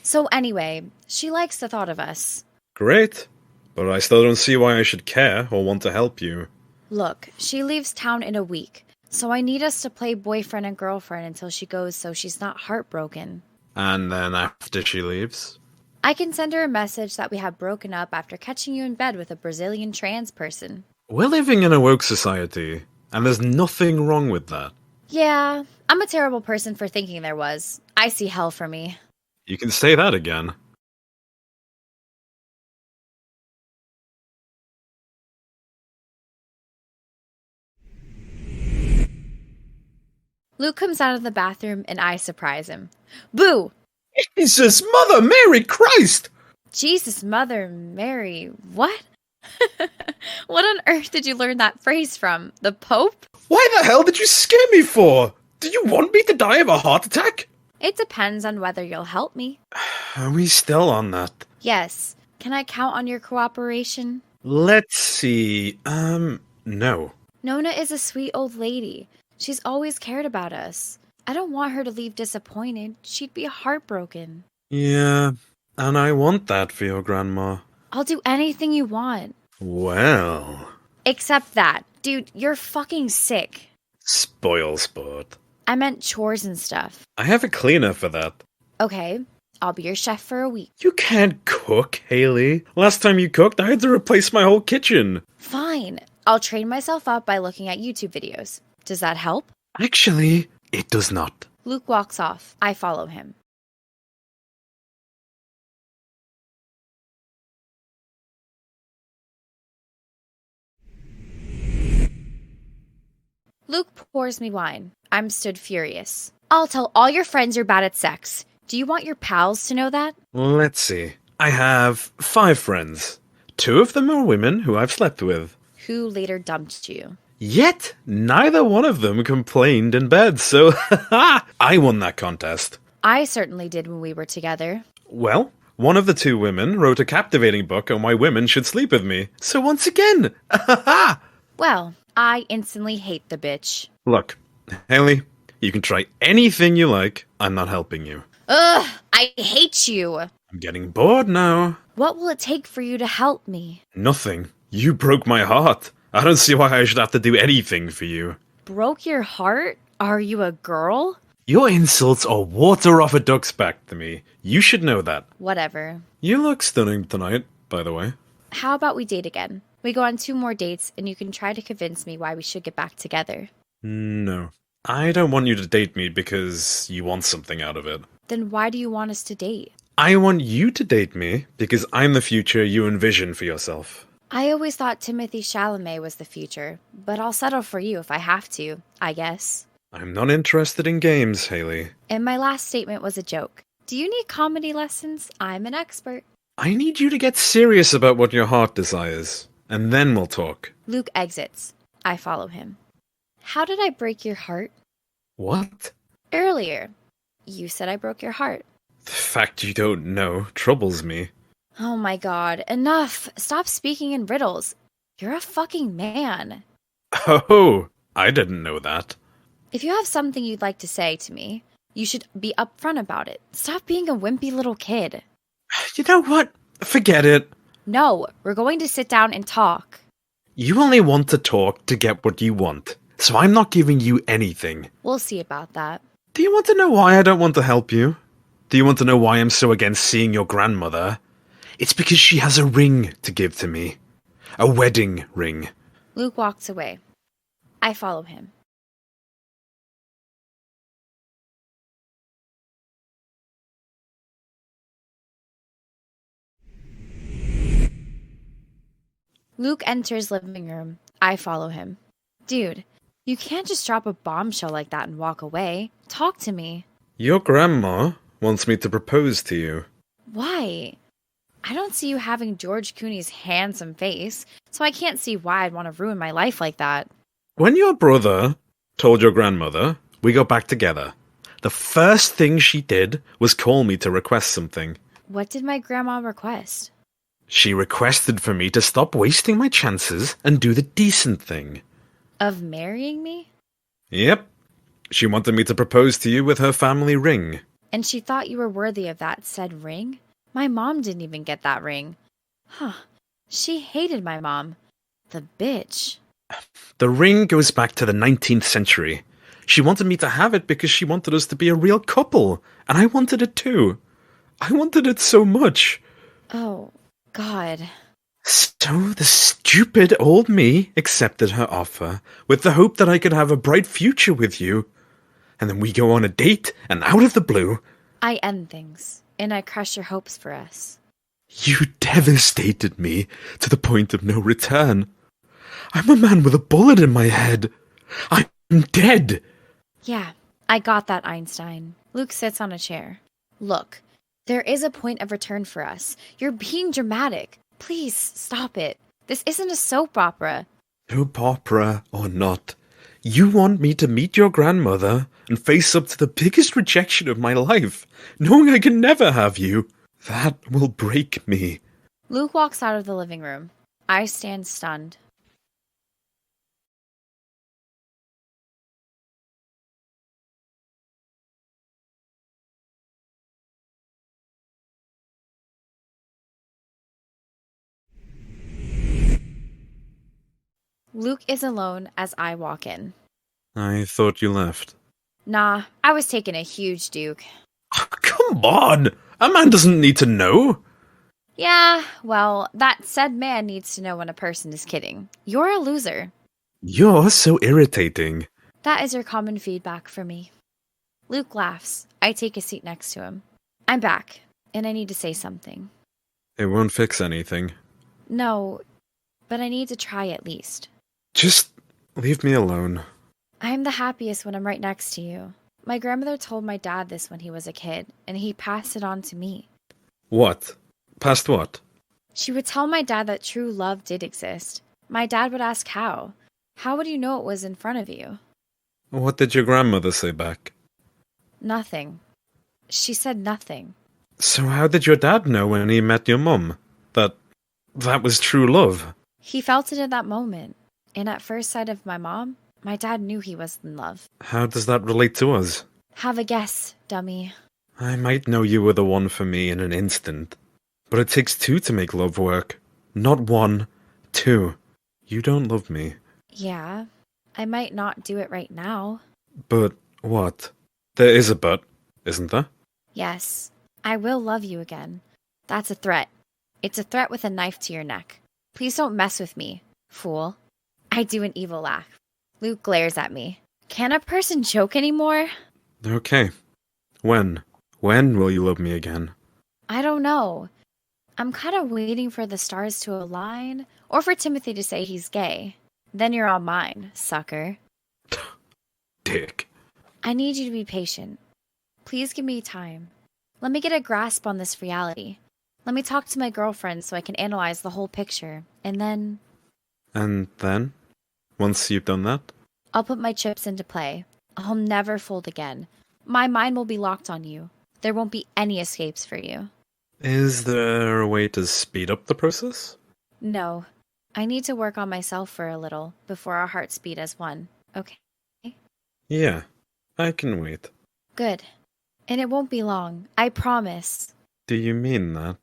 So anyway, she likes the thought of us. Great, but I still don't see why I should care or want to help you. Look, she leaves town in a week, so I need us to play boyfriend and girlfriend until she goes so she's not heartbroken. And then after she leaves? I can send her a message that we have broken up after catching you in bed with a Brazilian trans person. We're living in a woke society, and there's nothing wrong with that. Yeah, I'm a terrible person for thinking there was. I see hell for me. You can say that again. Luke comes out of the bathroom and I surprise him. Boo! Jesus, Mother Mary Christ! Jesus, Mother Mary, what? What on earth did you learn that phrase from? The Pope? Why the hell did you scare me for? Did you want me to die of a heart attack? It depends on whether you'll help me. Are we still on that? Yes. Can I count on your cooperation? Let's see. No. Nona is a sweet old lady. She's always cared about us. I don't want her to leave disappointed. She'd be heartbroken. Yeah, and I want that for your grandma. I'll do anything you want. Well... Except that. Dude, you're fucking sick. Spoil sport. I meant chores and stuff. I have a cleaner for that. Okay, I'll be your chef for a week. You can't cook, Hayley. Last time you cooked, I had to replace my whole kitchen. Fine. I'll train myself up by looking at YouTube videos. Does that help? Actually, it does not. Luke walks off. I follow him. Luke pours me wine. I'm stood furious. I'll tell all your friends you're bad at sex. Do you want your pals to know that? Let's see. I have 5 friends. 2 of them are women who I've slept with. Who later dumped you. Yet, neither one of them complained in bed, so I won that contest. I certainly did when we were together. Well, one of the 2 women wrote a captivating book on why women should sleep with me. So once again, Well, I instantly hate the bitch. Look, Hayley, you can try anything you like. I'm not helping you. Ugh, I hate you. I'm getting bored now. What will it take for you to help me? Nothing. You broke my heart. I don't see why I should have to do anything for you. Broke your heart? Are you a girl? Your insults are water off a duck's back to me. You should know that. Whatever. You look stunning tonight, by the way. How about we date again? We go on 2 more dates and you can try to convince me why we should get back together. No. I don't want you to date me because you want something out of it. Then why do you want us to date? I want you to date me because I'm the future you envision for yourself. I always thought Timothée Chalamet was the future, but I'll settle for you if I have to, I guess. I'm not interested in games, Hayley. And my last statement was a joke. Do you need comedy lessons? I'm an expert. I need you to get serious about what your heart desires, and then we'll talk. Luke exits. I follow him. How did I break your heart? What? Earlier. You said I broke your heart. The fact you don't know troubles me. Oh my god, enough! Stop speaking in riddles. You're a fucking man. Oh, I didn't know that. If you have something you'd like to say to me, you should be upfront about it. Stop being a wimpy little kid. You know what? Forget it. No, we're going to sit down and talk. You only want to talk to get what you want, so I'm not giving you anything. We'll see about that. Do you want to know why I don't want to help you? Do you want to know why I'm so against seeing your grandmother? It's because she has a ring to give to me. A wedding ring. Luke walks away. I follow him. Luke enters living room. I follow him. Dude, you can't just drop a bombshell like that and walk away. Talk to me. Your grandma wants me to propose to you. Why? I don't see you having George Clooney's handsome face, so I can't see why I'd want to ruin my life like that. When your brother told your grandmother, we got back together. The first thing she did was call me to request something. What did my grandma request? She requested for me to stop wasting my chances and do the decent thing. Of marrying me? Yep. She wanted me to propose to you with her family ring. And she thought you were worthy of that said ring? My mom didn't even get that ring. Huh. She hated my mom. The bitch. The ring goes back to the 19th century. She wanted me to have it because she wanted us to be a real couple, and I wanted it too. I wanted it so much. Oh, God. So the stupid old me accepted her offer with the hope that I could have a bright future with you. And then we go on a date, and out of the blue... I end things, and I crush your hopes for us. You devastated me to the point of no return. I'm a man with a bullet in my head. I'm dead. Yeah, I got that, Einstein. Luke sits on a chair. Look, there is a point of return for us. You're being dramatic. Please, stop it. This isn't a soap opera. Soap opera or not, you want me to meet your grandmother and face up to the biggest rejection of my life, knowing I can never have you. That will break me. Luke walks out of the living room. I stand stunned. Luke is alone as I walk in. I thought you left. Nah, I was taking a huge duke. Come on! A man doesn't need to know. Yeah, well, that said man needs to know when a person is kidding. You're a loser. You're so irritating. That is your common feedback for me. Luke laughs. I take a seat next to him. I'm back, and I need to say something. It won't fix anything. No, but I need to try at least. Just leave me alone. I'm the happiest when I'm right next to you. My grandmother told my dad this when he was a kid, and he passed it on to me. What? Past what? She would tell my dad that true love did exist. My dad would ask how. How would you know it was in front of you? What did your grandmother say back? Nothing. She said nothing. So how did your dad know when he met your mum? That was true love? He felt it in that moment. And at first sight of my mom, my dad knew he was in love. How does that relate to us? Have a guess, dummy. I might know you were the one for me in an instant. But it takes two to make love work. Not one, two. You don't love me. Yeah, I might not do it right now. But what? There is a but, isn't there? Yes, I will love you again. That's a threat. It's a threat with a knife to your neck. Please don't mess with me, fool. I do an evil laugh. Luke glares at me. Can a person joke anymore? Okay. When? When will you love me again? I don't know. I'm kind of waiting for the stars to align, or for Timothy to say he's gay. Then you're all mine, sucker. Dick. I need you to be patient. Please give me time. Let me get a grasp on this reality. Let me talk to my girlfriend so I can analyze the whole picture, and then... And then? Once you've done that? I'll put my chips into play. I'll never fold again. My mind will be locked on you. There won't be any escapes for you. Is there a way to speed up the process? No. I need to work on myself for a little before our hearts beat as one, okay? Yeah, I can wait. Good. And it won't be long, I promise. Do you mean that?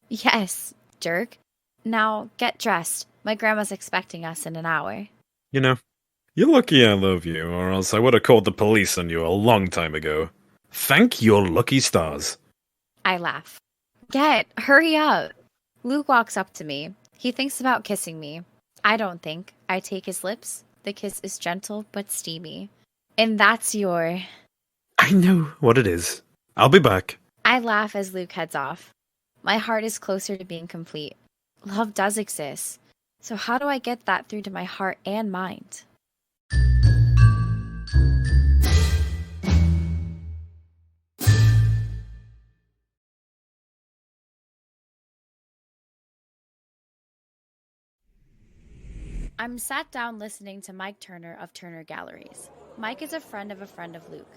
Yes, jerk. Now, get dressed. My grandma's expecting us in an hour. You know, you're lucky I love you, or else I would have called the police on you a long time ago. Thank your lucky stars. I laugh. Hurry up. Luke walks up to me. He thinks about kissing me. I don't think. I take his lips. The kiss is gentle but steamy. And that's your... I know what it is. I'll be back. I laugh as Luke heads off. My heart is closer to being complete. Love does exist. So how do I get that through to my heart and mind? I'm sat down listening to Mike Turner of Turner Galleries. Mike is a friend of Luke.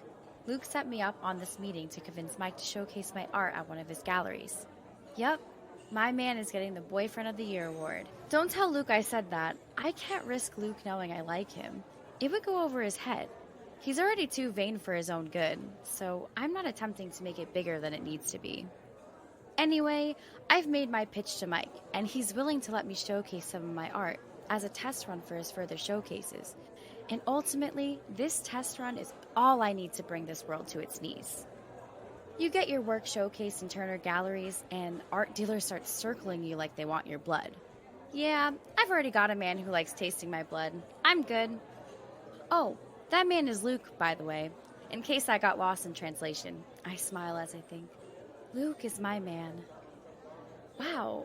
Luke set me up on this meeting to convince Mike to showcase my art at one of his galleries. Yep, my man is getting the Boyfriend of the Year award. Don't tell Luke I said that. I can't risk Luke knowing I like him. It would go over his head. He's already too vain for his own good, so I'm not attempting to make it bigger than it needs to be. Anyway, I've made my pitch to Mike, and he's willing to let me showcase some of my art as a test run for his further showcases. And ultimately, this test run is all I need to bring this world to its knees. You get your work showcased in Turner galleries, and art dealers start circling you like they want your blood. Yeah, I've already got a man who likes tasting my blood. I'm good. Oh, that man is Luke, by the way, in case I got lost in translation. I smile as I think. Luke is my man. Wow,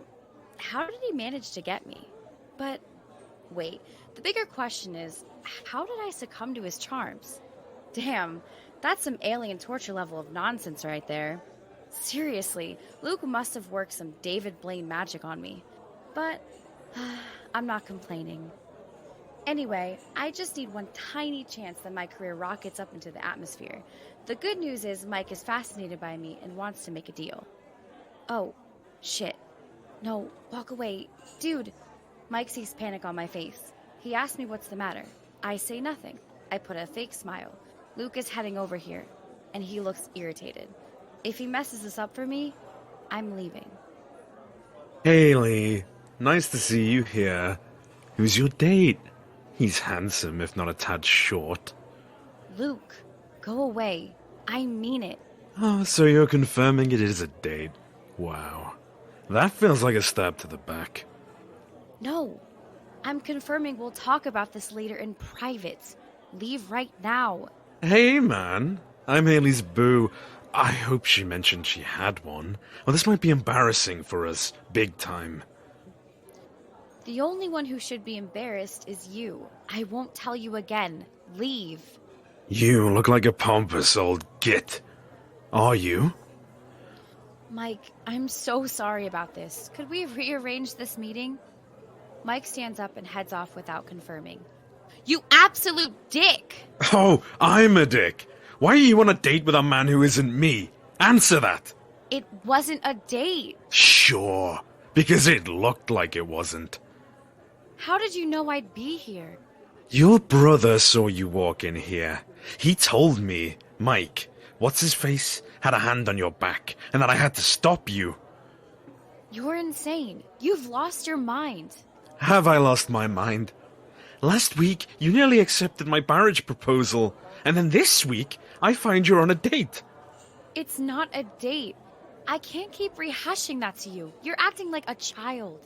how did he manage to get me? But wait, the bigger question is, how did I succumb to his charms? Damn, that's some alien torture level of nonsense right there. Seriously, Luke must have worked some David Blaine magic on me. But I'm not complaining. Anyway, I just need one tiny chance that my career rockets up into the atmosphere. The good news is Mike is fascinated by me and wants to make a deal. Oh, shit. No, walk away. Dude. Mike sees panic on my face. He asks me what's the matter. I say nothing. I put a fake smile. Luke is heading over here, and he looks irritated. If he messes this up for me, I'm leaving. Hayley, nice to see you here. Who's your date? He's handsome, if not a tad short. Luke, go away. I mean it. Oh, so you're confirming it is a date. Wow. That feels like a stab to the back. No. I'm confirming we'll talk about this later in private. Leave right now. Hey, man. I'm Hayley's boo. I hope she mentioned she had one. Well, this might be embarrassing for us. Big time. The only one who should be embarrassed is you. I won't tell you again. Leave. You look like a pompous old git. Are you? Mike, I'm so sorry about this. Could we rearrange this meeting? Mike stands up and heads off without confirming. You absolute dick! Oh, I'm a dick. Why are you on a date with a man who isn't me? Answer that. It wasn't a date. Sure, because it looked like it wasn't. How did you know I'd be here? Your brother saw you walk in here. He told me, Mike, what's his face, had a hand on your back, and that I had to stop you. You're insane. You've lost your mind. Have I lost my mind? Last week, you nearly accepted my marriage proposal, and then this week, I find you're on a date. It's not a date. I can't keep rehashing that to you. You're acting like a child.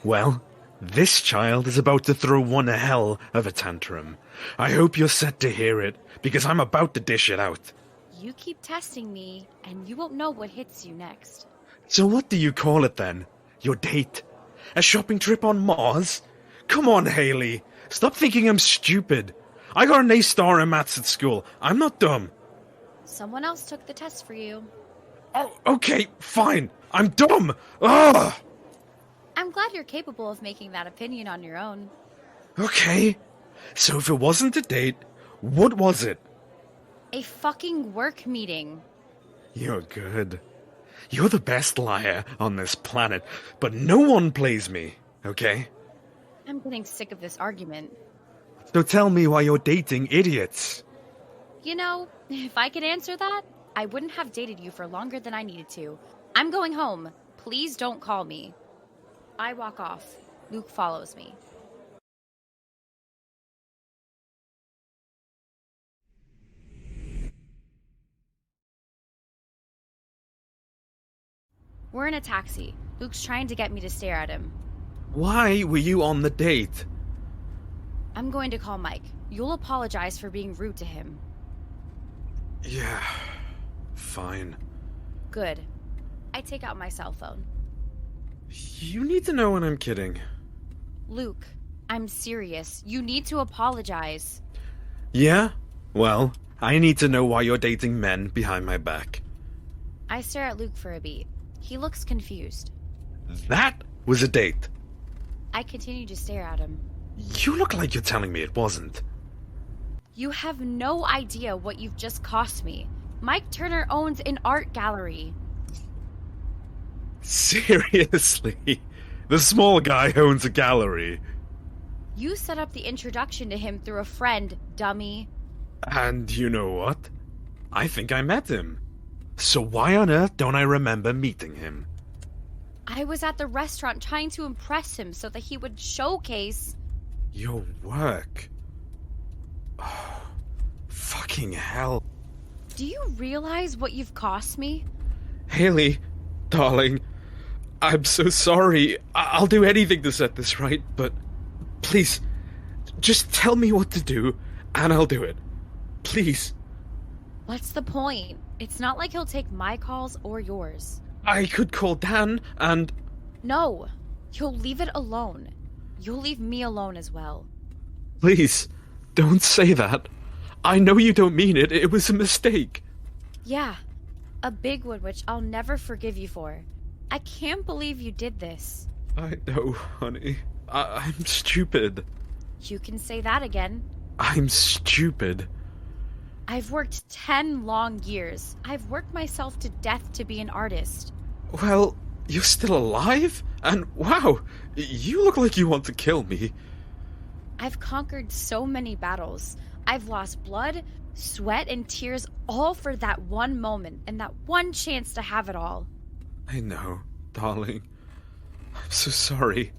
Well, this child is about to throw one hell of a tantrum. I hope you're set to hear it, because I'm about to dish it out. You keep testing me, and you won't know what hits you next. So what do you call it then? Your date? A shopping trip on Mars? Come on, Hayley. Stop thinking I'm stupid. I got an A-star in maths at school. I'm not dumb. Someone else took the test for you. Oh, okay, fine. I'm dumb. Ugh! I'm glad you're capable of making that opinion on your own. Okay. So if it wasn't a date, what was it? A fucking work meeting. You're good. You're the best liar on this planet, but no one plays me, okay? I'm getting sick of this argument. So tell me why you're dating idiots. You know, if I could answer that, I wouldn't have dated you for longer than I needed to. I'm going home. Please don't call me. I walk off. Luke follows me. We're in a taxi. Luke's trying to get me to stare at him. Why were you on the date? I'm going to call Mike. You'll apologize for being rude to him. Yeah, fine. Good. I take out my cell phone. You need to know when I'm kidding. Luke, I'm serious. You need to apologize. Yeah? Well, I need to know why you're dating men behind my back. I stare at Luke for a beat. He looks confused. That was a date. I continue to stare at him. You look like you're telling me it wasn't. You have no idea what you've just cost me. Mike Turner owns an art gallery. Seriously? The small guy owns a gallery. You set up the introduction to him through a friend, dummy. And you know what? I think I met him. So why on earth don't I remember meeting him? I was at the restaurant trying to impress him so that he would showcase... Your work. Oh, fucking hell. Do you realize what you've cost me? Hayley, darling, I'm so sorry. I'll do anything to set this right, but please, just tell me what to do, and I'll do it. Please. What's the point? It's not like he'll take my calls or yours. I could call Dan, and... No, you'll leave it alone. You'll leave me alone as well. Please, don't say that. I know you don't mean it. It was a mistake. Yeah, a big one which I'll never forgive you for. I can't believe you did this. I know, honey. I'm stupid. You can say that again. I'm stupid. I've worked 10 long years. I've worked myself to death to be an artist. Well, you're still alive? And wow, you look like you want to kill me. I've conquered so many battles. I've lost blood, sweat, and tears all for that one moment and that one chance to have it all. I know, darling. I'm so sorry.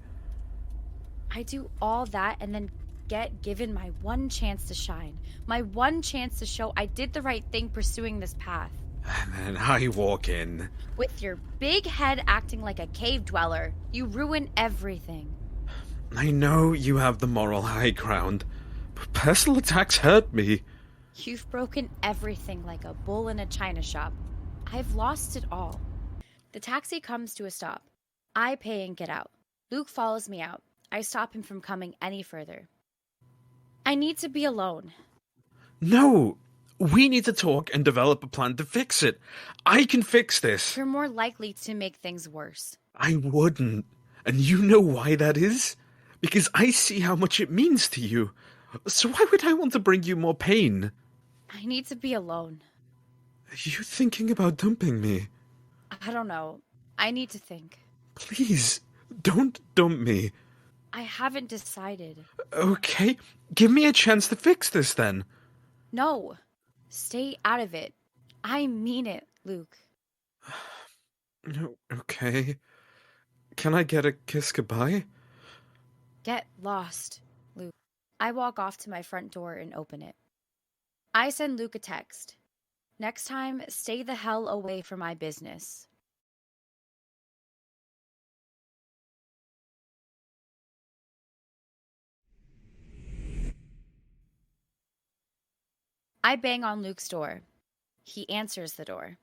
I do all that and then get given my one chance to shine. My one chance to show I did the right thing pursuing this path. And then I walk in. With your big head acting like a cave dweller, you ruin everything. I know you have the moral high ground, but personal attacks hurt me. You've broken everything like a bull in a china shop. I've lost it all. The taxi comes to a stop. I pay and get out. Luke follows me out. I stop him from coming any further. I need to be alone. No! We need to talk and develop a plan to fix it. I can fix this. You're more likely to make things worse. I wouldn't. And you know why that is? Because I see how much it means to you. So why would I want to bring you more pain? I need to be alone. Are you thinking about dumping me? I don't know. I need to think. Please, don't dump me. I haven't decided. Okay, give me a chance to fix this then. No. Stay out of it. I mean it, Luke. Okay. Can I get a kiss goodbye? Get lost, Luke. I walk off to my front door and open it. I send Luke a text. Next time, stay the hell away from my business. I bang on Luke's door. He answers the door.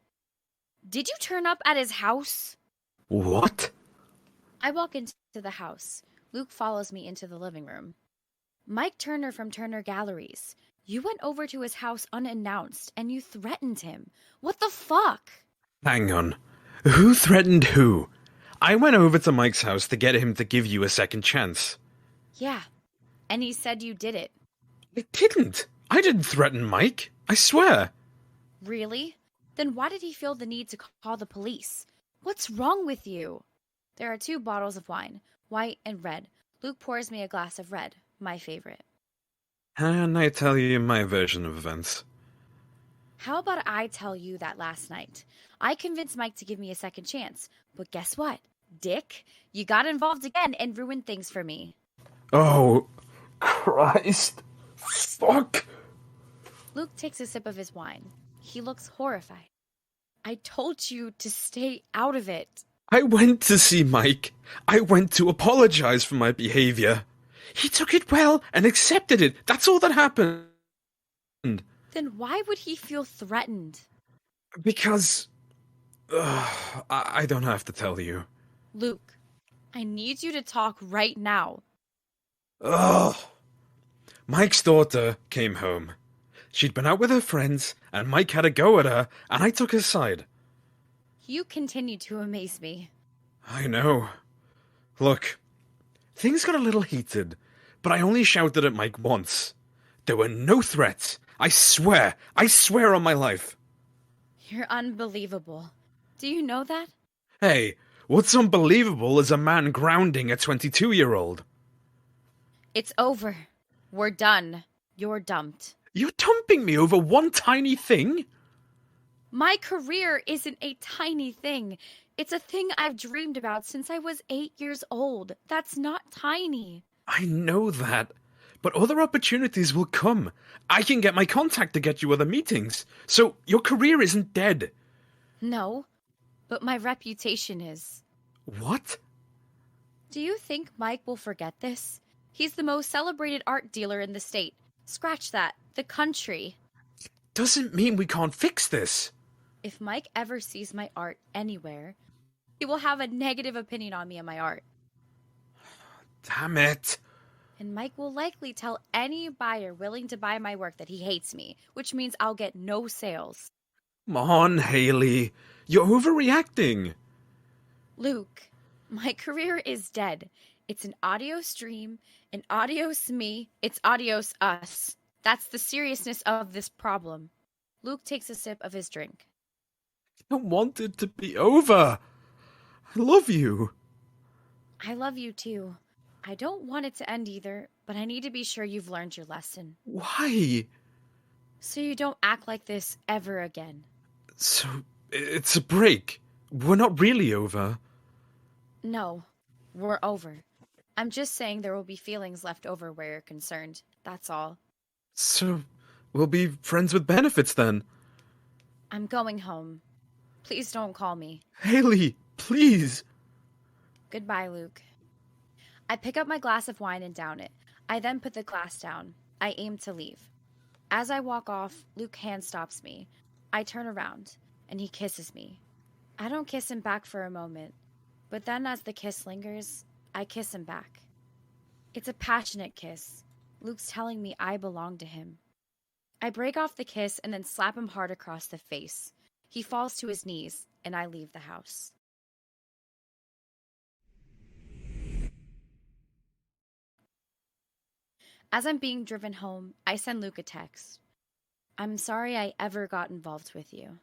Did you turn up at his house? What? I walk into the house. Luke follows me into the living room. Mike Turner from Turner Galleries. You went over to his house unannounced and you threatened him. What the fuck? Hang on. Who threatened who? I went over to Mike's house to get him to give you a second chance. Yeah, and he said you did it. I didn't. I didn't threaten Mike. I swear. Really? Then why did he feel the need to call the police? What's wrong with you? There are 2 bottles of wine, white and red. Luke pours me a glass of red, my favorite. And I tell you my version of events. How about I tell you that last night? I convinced Mike to give me a second chance, but guess what? Dick, you got involved again and ruined things for me. Oh, Christ. Fuck. Luke takes a sip of his wine. He looks horrified. I told you to stay out of it. I went to see Mike. I went to apologize for my behavior. He took it well and accepted it. That's all that happened. Then why would he feel threatened? Because... I don't have to tell you. Luke, I need you to talk right now. Ugh. Mike's daughter came home. She'd been out with her friends, and Mike had a go at her, and I took his side. You continue to amaze me. I know. Look, things got a little heated, but I only shouted at Mike once. There were no threats. I swear on my life. You're unbelievable. Do you know that? Hey, what's unbelievable is a man grounding a 22-year-old. It's over. We're done. You're dumped. You're dumping me over one tiny thing? My career isn't a tiny thing. It's a thing I've dreamed about since I was 8 years old. That's not tiny. I know that. But other opportunities will come. I can get my contact to get you other meetings. So your career isn't dead. No, but my reputation is. What? Do you think Mike will forget this? He's the most celebrated art dealer in the state. Scratch that. The country. Doesn't mean we can't fix this. If Mike ever sees my art anywhere, he will have a negative opinion on me and my art. Damn it. And Mike will likely tell any buyer willing to buy my work that he hates me, which means I'll get no sales. Come on, Hayley. You're overreacting. Luke, my career is dead. It's an audio stream, an adios me, it's adios us. That's the seriousness of this problem. Luke takes a sip of his drink. I don't want it to be over. I love you. I love you too. I don't want it to end either, but I need to be sure you've learned your lesson. Why? So you don't act like this ever again. So, it's a break. We're not really over. No, we're over. I'm just saying there will be feelings left over where you're concerned. That's all. So, we'll be friends with benefits then. I'm going home. Please don't call me. Hayley, please. Goodbye, Luke. I pick up my glass of wine and down it. I then put the glass down. I aim to leave. As I walk off, Luke's hand stops me. I turn around, and he kisses me. I don't kiss him back for a moment, but then as the kiss lingers, I kiss him back. It's a passionate kiss. Luke's telling me I belong to him. I break off the kiss and then slap him hard across the face. He falls to his knees, and I leave the house. As I'm being driven home, I send Luke a text. I'm sorry I ever got involved with you.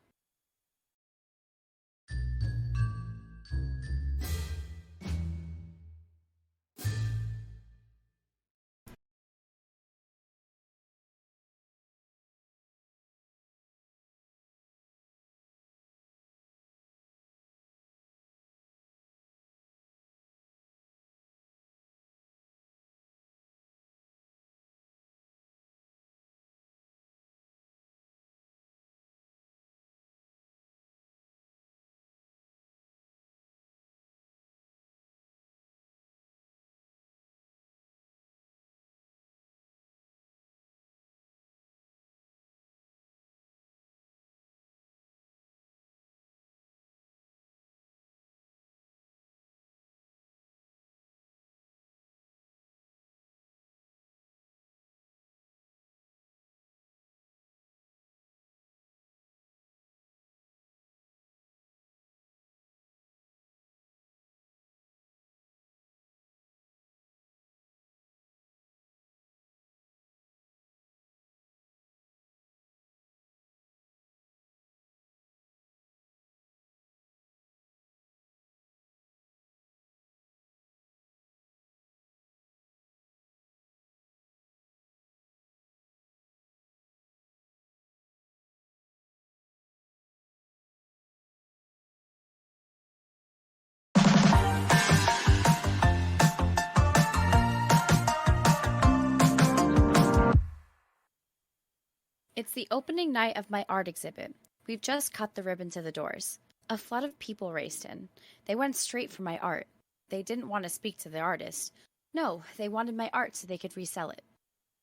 It's the opening night of my art exhibit. We've just cut the ribbon to the doors. A flood of people raced in. They went straight for my art. They didn't want to speak to the artist. No, they wanted my art so they could resell it.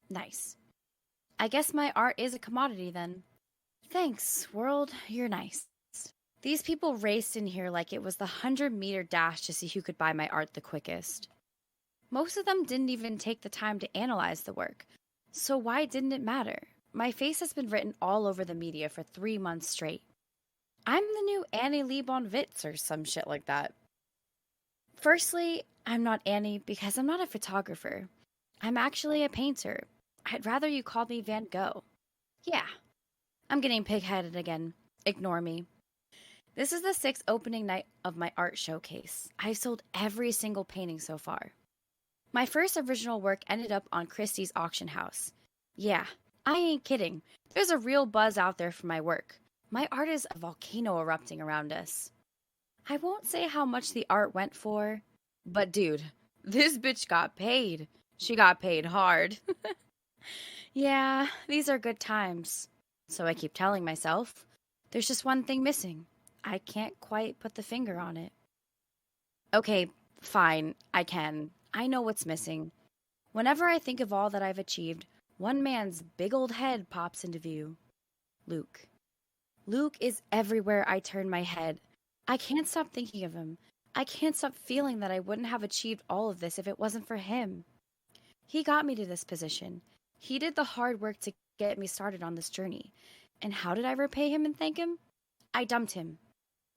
Nice. I guess my art is a commodity then. Thanks, world. You're nice. These people raced in here like it was the 100-meter dash to see who could buy my art the quickest. Most of them didn't even take the time to analyze the work. So why didn't it matter? My face has been written all over the media for 3 months straight. I'm the new Annie Liebon Witz or some shit like that. Firstly, I'm not Annie because I'm not a photographer. I'm actually a painter. I'd rather you called me Van Gogh. Yeah, I'm getting pig-headed again. Ignore me. This is the 6th opening night of my art showcase. I've sold every single painting so far. My first original work ended up on Christie's auction house. Yeah, I ain't kidding. There's a real buzz out there for my work. My art is a volcano erupting around us. I won't say how much the art went for, but dude, this bitch got paid. She got paid hard. Yeah, these are good times. So I keep telling myself, there's just one thing missing. I can't quite put the finger on it. Okay, fine, I can. I know what's missing. Whenever I think of all that I've achieved, one man's big old head pops into view. Luke. Luke is everywhere I turn my head. I can't stop thinking of him. I can't stop feeling that I wouldn't have achieved all of this if it wasn't for him. He got me to this position. He did the hard work to get me started on this journey. And how did I repay him and thank him? I dumped him.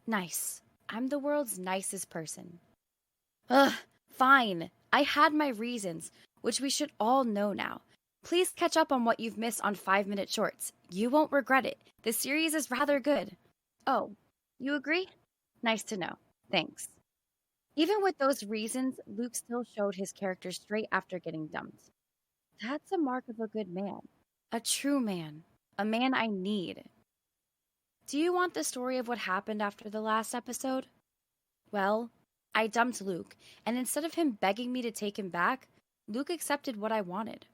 Nice. I'm the world's nicest person. Ugh, fine. I had my reasons, which we should all know now. Please catch up on what you've missed on 5-minute shorts. You won't regret it. The series is rather good. Oh, you agree? Nice to know. Thanks. Even with those reasons, Luke still showed his character straight after getting dumped. That's a mark of a good man. A true man. A man I need. Do you want the story of what happened after the last episode? Well, I dumped Luke, and instead of him begging me to take him back, Luke accepted what I wanted.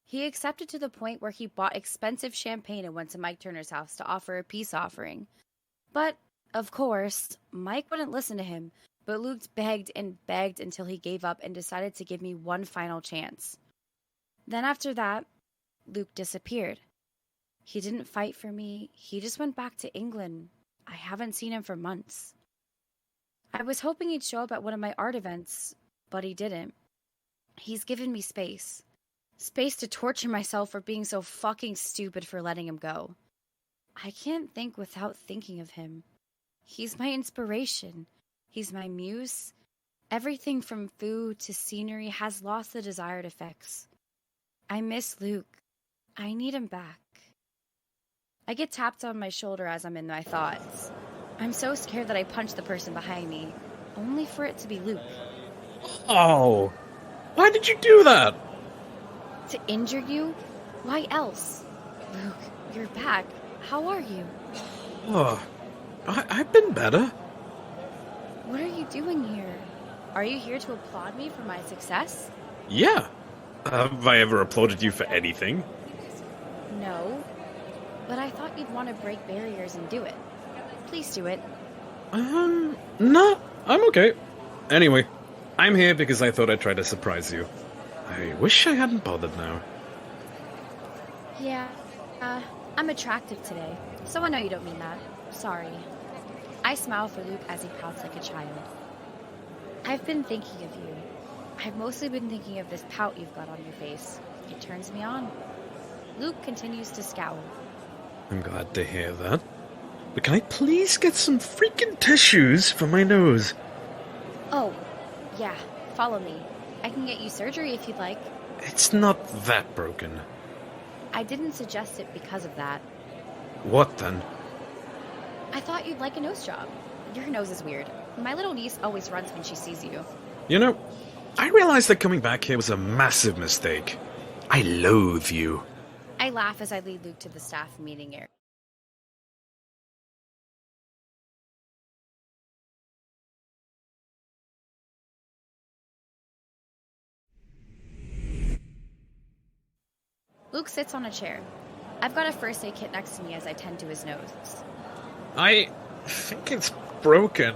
He accepted to the point where he bought expensive champagne and went to Mike Turner's house to offer a peace offering. But, of course, Mike wouldn't listen to him, but Luke begged and begged until he gave up and decided to give me one final chance. Then after that, Luke disappeared. He didn't fight for me. He just went back to England. I haven't seen him for months. I was hoping he'd show up at one of my art events, but he didn't. He's given me space. Space to torture myself for being so fucking stupid for letting him go. I can't think without thinking of him. He's my inspiration. He's my muse. Everything from food to scenery has lost the desired effects. I miss Luke. I need him back. I get tapped on my shoulder as I'm in my thoughts. I'm so scared that I punch the person behind me, only for it to be Luke. Oh, why did you do that? To injure you? Why else? Luke, you're back. How are you? Oh, I've been better. What are you doing here? Are you here to applaud me for my success? Yeah. Have I ever applauded you for anything? No. But I thought you'd want to break barriers and do it. Please do it. No, I'm okay. Anyway, I'm here because I thought I'd try to surprise you. I wish I hadn't bothered now. Yeah, I'm attractive today, so I know you don't mean that. Sorry. I smile for Luke as he pouts like a child. I've been thinking of you. I've mostly been thinking of this pout you've got on your face. It turns me on. Luke continues to scowl. I'm glad to hear that. But can I please get some freaking tissues for my nose? Oh, yeah, follow me. I can get you surgery if you'd like. It's not that broken. I didn't suggest it because of that. What then? I thought you'd like a nose job. Your nose is weird. My little niece always runs when she sees you. You know, I realized that coming back here was a massive mistake. I loathe you. I laugh as I lead Luke to the staff meeting area. Luke sits on a chair. I've got a first aid kit next to me as I tend to his nose. I think it's broken.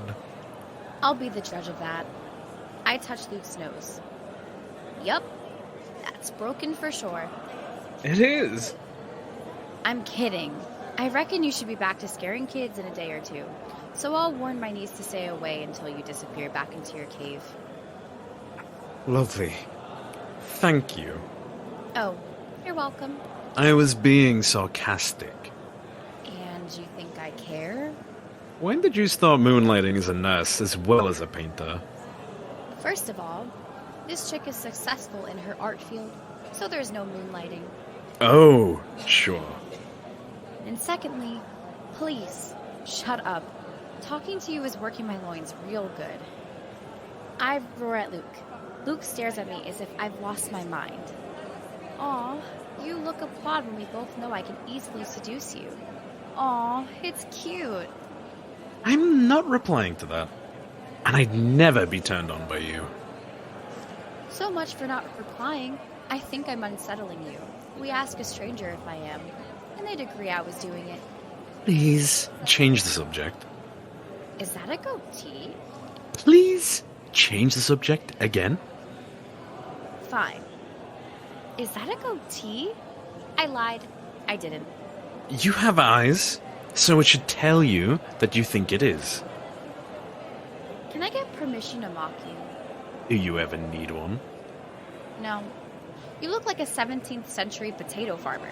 I'll be the judge of that. I touch Luke's nose. Yup, that's broken for sure. It is. I'm kidding. I reckon you should be back to scaring kids in a day or two. So I'll warn my niece to stay away until you disappear back into your cave. Lovely. Thank you. Oh, you're welcome. I was being sarcastic. And you think I care? When did you start moonlighting as a nurse as well as a painter? First of all, This chick is successful in her art field, so there's no moonlighting. Oh, sure. And secondly, please, shut up. Talking to you is working my loins real good. I roar at Luke. Luke stares at me as if I've lost my mind. Aw, you look applaud when we both know I can easily seduce you. Aw, it's cute. I'm not replying to that. And I'd never be turned on by you. So much for not replying. I think I'm unsettling you. We ask a stranger if I am, and they'd agree I was doing it. Please change the subject. Is that a goatee? Please change the subject again. Fine. Is that a goatee? I lied. I didn't. You have eyes, so it should tell you that you think it is. Can I get permission to mock you? Do you ever need one? No. You look like a 17th century potato farmer.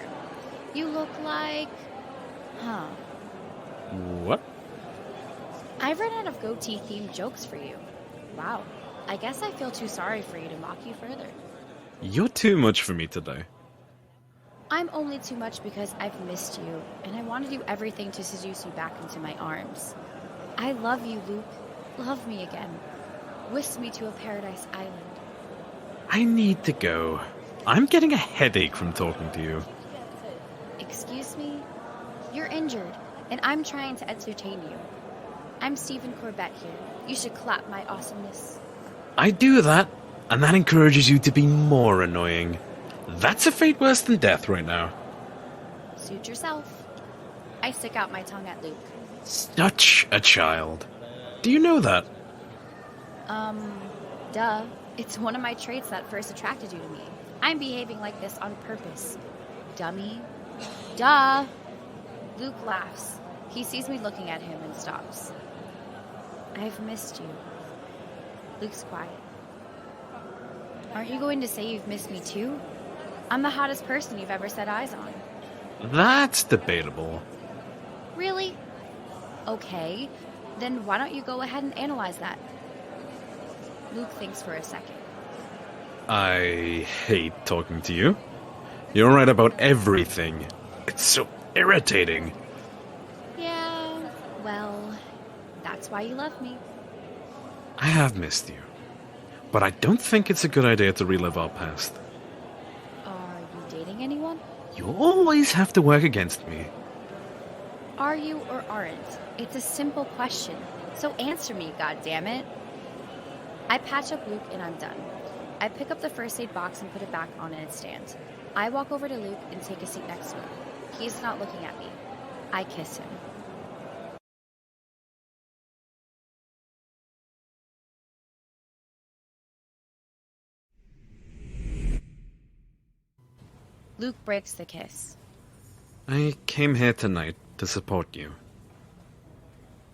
You look like... What? I've run out of goatee-themed jokes for you. Wow. I guess I feel too sorry for you to mock you further. You're too much for me today. I'm only too much because I've missed you, and I want to do everything to seduce you back into my arms. I love you, Luke. Love me again. Whisk me to a paradise island. I need to go. I'm getting a headache from talking to you. Excuse me? You're injured, and I'm trying to entertain you. I'm Stephen Corbett here. You should clap my awesomeness. I do that, and that encourages you to be more annoying. That's a fate worse than death right now. Suit yourself. I stick out my tongue at Luke. Such a child. Do you know that? Duh. It's one of my traits that first attracted you to me. I'm behaving like this on purpose. Dummy. Duh. Luke laughs. He sees me looking at him and stops. I've missed you. Luke's quiet. Aren't you going to say you've missed me too? I'm the hottest person you've ever set eyes on. That's debatable. Really? Okay. Then why don't you go ahead and analyze that? Luke thinks for a second. I hate talking to you. You're right about everything. It's so irritating. Yeah, well, that's why you love me. I have missed you. But I don't think it's a good idea to relive our past. Are you dating anyone? You always have to work against me. Are you or aren't? It's a simple question. So answer me, goddammit. I patch up Luke and I'm done. I pick up the first aid box and put it back on its stand. I walk over to Luke and take a seat next to him. He's not looking at me. I kiss him. Luke breaks the kiss. I came here tonight to support you.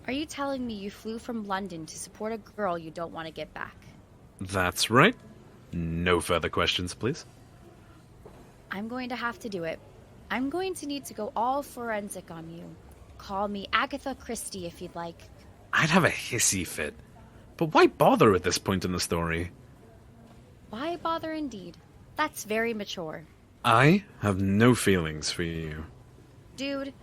Are you telling me you flew from London to support a girl you don't want to get back? That's right. No further questions, please. I'm going to have to do it. I'm going to need to go all forensic on you. Call me Agatha Christie if you'd like. I'd have a hissy fit. But why bother at this point in the story? Why bother indeed? That's very mature. I have no feelings for you. Dude,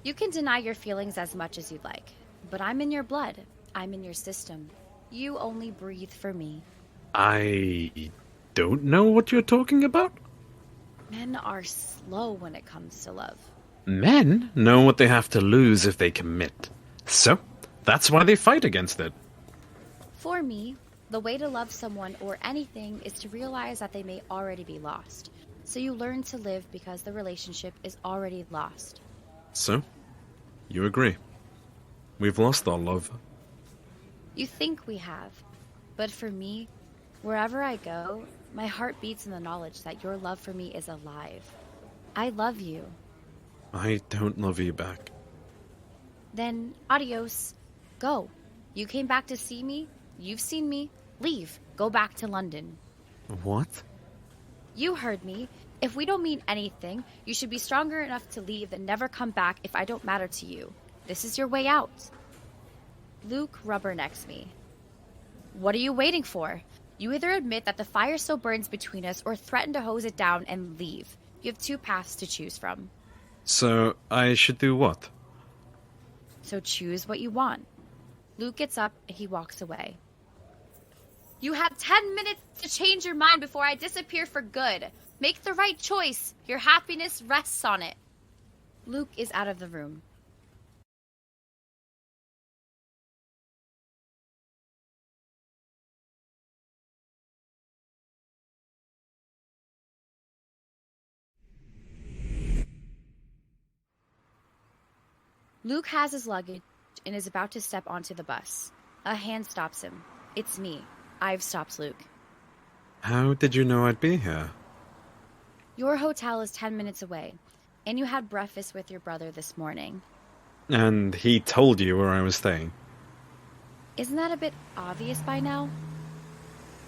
you can deny your feelings as much as you'd like. But I'm in your blood. I'm in your system. You only breathe for me. I don't know what you're talking about. Men are slow when it comes to love. Men know what they have to lose if they commit. So, that's why they fight against it. For me, the way to love someone or anything is to realize that they may already be lost. So you learn to live because the relationship is already lost. So, you agree. We've lost our love. You think we have. But for me, wherever I go, my heart beats in the knowledge that your love for me is alive. I love you. I don't love you back. Then, adios. Go. You came back to see me. You've seen me. Leave. Go back to London. What? You heard me. If we don't mean anything, you should be stronger enough to leave and never come back if I don't matter to you. This is your way out. Luke rubbernecks me. What are you waiting for? You either admit that the fire still burns between us or threaten to hose it down and leave. You have 2 paths to choose from. So, I should do what? So choose what you want. Luke gets up and he walks away. You have 10 minutes to change your mind before I disappear for good. Make the right choice. Your happiness rests on it. Luke is out of the room. Luke has his luggage and is about to step onto the bus. A hand stops him. It's me. I've stopped Luke. How did you know I'd be here? Your hotel is 10 minutes away, and you had breakfast with your brother this morning. And he told you where I was staying? Isn't that a bit obvious by now?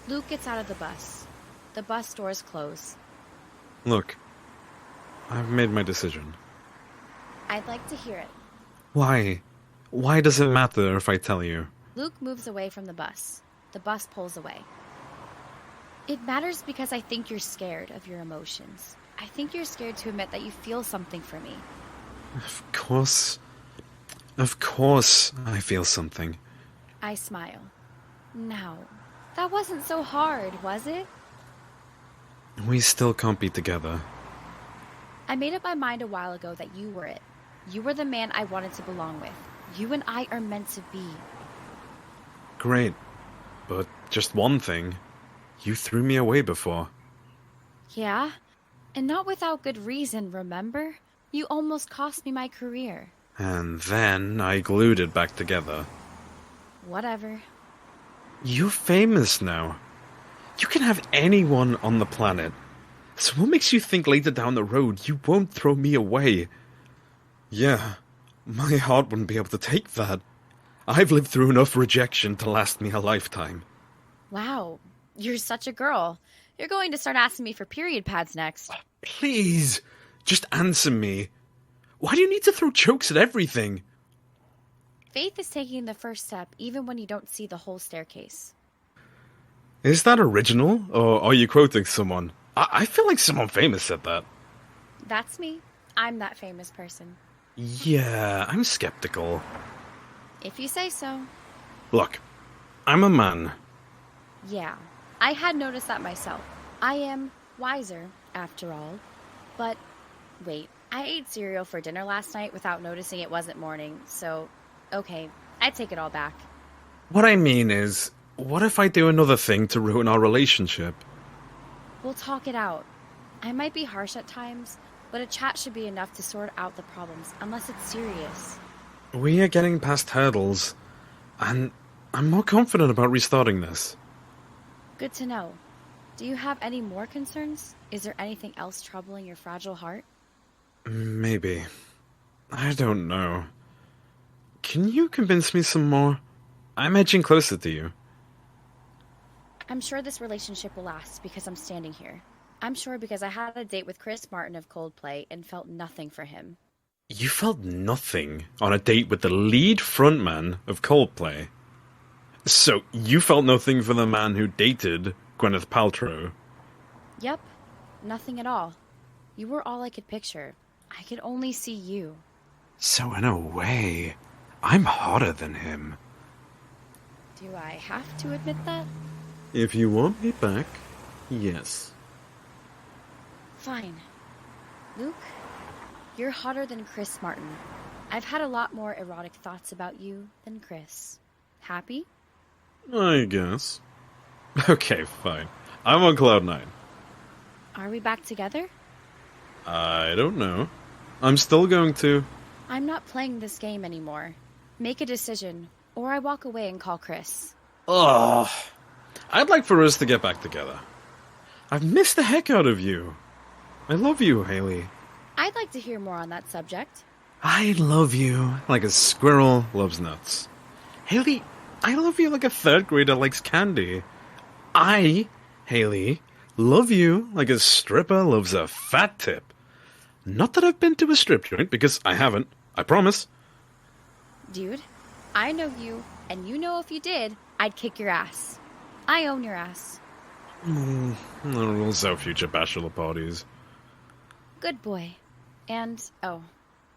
Luke gets out of the bus. The bus doors close. Look, I've made my decision. I'd like to hear it. Why? Why does it matter if I tell you? Luke moves away from the bus. The bus pulls away. It matters because I think you're scared of your emotions. I think you're scared to admit that you feel something for me. Of course I feel something. I smile. Now, that wasn't so hard, was it? We still can't be together. I made up my mind a while ago that you were it. You were the man I wanted to belong with. You and I are meant to be. Great. But just one thing. You threw me away before. Yeah? And not without good reason, remember? You almost cost me my career. And then I glued it back together. Whatever. You're famous now. You can have anyone on the planet. So what makes you think later down the road you won't throw me away? Yeah, my heart wouldn't be able to take that. I've lived through enough rejection to last me a lifetime. Wow, you're such a girl. You're going to start asking me for period pads next. Please, just answer me. Why do you need to throw jokes at everything? Faith is taking the first step even when you don't see the whole staircase. Is that original, or are you quoting someone? I feel like someone famous said that. That's me. I'm that famous person. Yeah, I'm skeptical. If you say so. Look, I'm a man. Yeah, I had noticed that myself. I am wiser, after all. But, wait, I ate cereal for dinner last night without noticing it wasn't morning, so, okay, I take it all back. What I mean is, what if I do another thing to ruin our relationship? We'll talk it out. I might be harsh at times, but a chat should be enough to sort out the problems, unless it's serious. We are getting past hurdles, and I'm more confident about restarting this. Good to know. Do you have any more concerns? Is there anything else troubling your fragile heart? Maybe. I don't know. Can you convince me some more? I'm edging closer to you. I'm sure this relationship will last because I'm standing here. I'm sure because I had a date with Chris Martin of Coldplay and felt nothing for him. You felt nothing on a date with the lead frontman of Coldplay? So, you felt nothing for the man who dated Gwyneth Paltrow? Yep, nothing at all. You were all I could picture. I could only see you. So in a way, I'm hotter than him. Do I have to admit that? If you want me back, yes. Fine. Luke, you're hotter than Chris Martin. I've had a lot more erotic thoughts about you than Chris. Happy? I guess. Okay, fine. I'm on cloud 9. Are we back together? I don't know. I'm still going to... I'm not playing this game anymore. Make a decision, or I walk away and call Chris. Ugh. I'd like for us to get back together. I've missed the heck out of you. I love you, Hayley. I'd like to hear more on that subject. I love you like a squirrel loves nuts. Hayley, I love you like a third grader likes candy. I, Hayley, love you like a stripper loves a fat tip. Not that I've been to a strip joint, because I haven't. I promise. Dude, I know you, and you know if you did, I'd kick your ass. I own your ass. No rules out future bachelor parties. Good boy. And, oh,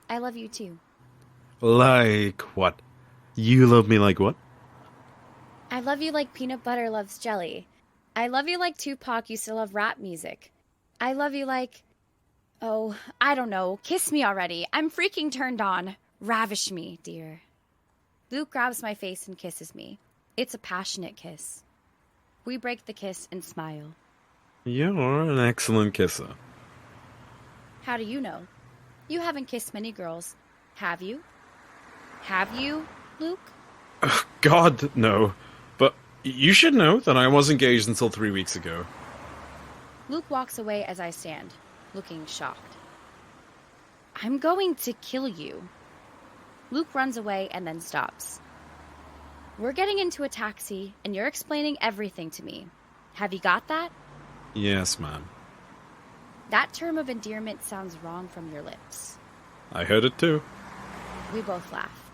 I love you too. Like what? You love me like what? I love you like peanut butter loves jelly. I love you like Tupac used to love rap music. I love you like... Oh, I don't know. Kiss me already. I'm freaking turned on. Ravish me, dear. Luke grabs my face and kisses me. It's a passionate kiss. We break the kiss and smile. You're an excellent kisser. How do you know? You haven't kissed many girls, have you? Have you, Luke? God, no. But you should know that I was engaged until 3 weeks ago. Luke walks away as I stand, looking shocked. I'm going to kill you. Luke runs away and then stops. We're getting into a taxi, and you're explaining everything to me. Have you got that? Yes, ma'am. That term of endearment sounds wrong from your lips. I heard it too. We both laugh.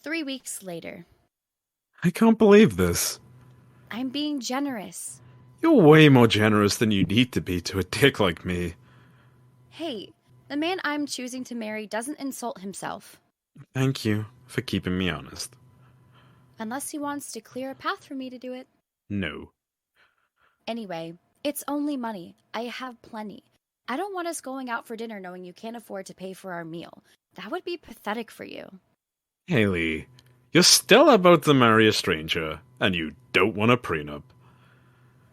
Three weeks later. I can't believe this. I'm being generous. You're way more generous than you need to be to a dick like me. Hey, the man I'm choosing to marry doesn't insult himself. Thank you for keeping me honest. Unless he wants to clear a path for me to do it. No. Anyway, it's only money. I have plenty. I don't want us going out for dinner knowing you can't afford to pay for our meal. That would be pathetic for you. Hayley, you're still about to marry a stranger, and you don't want a prenup.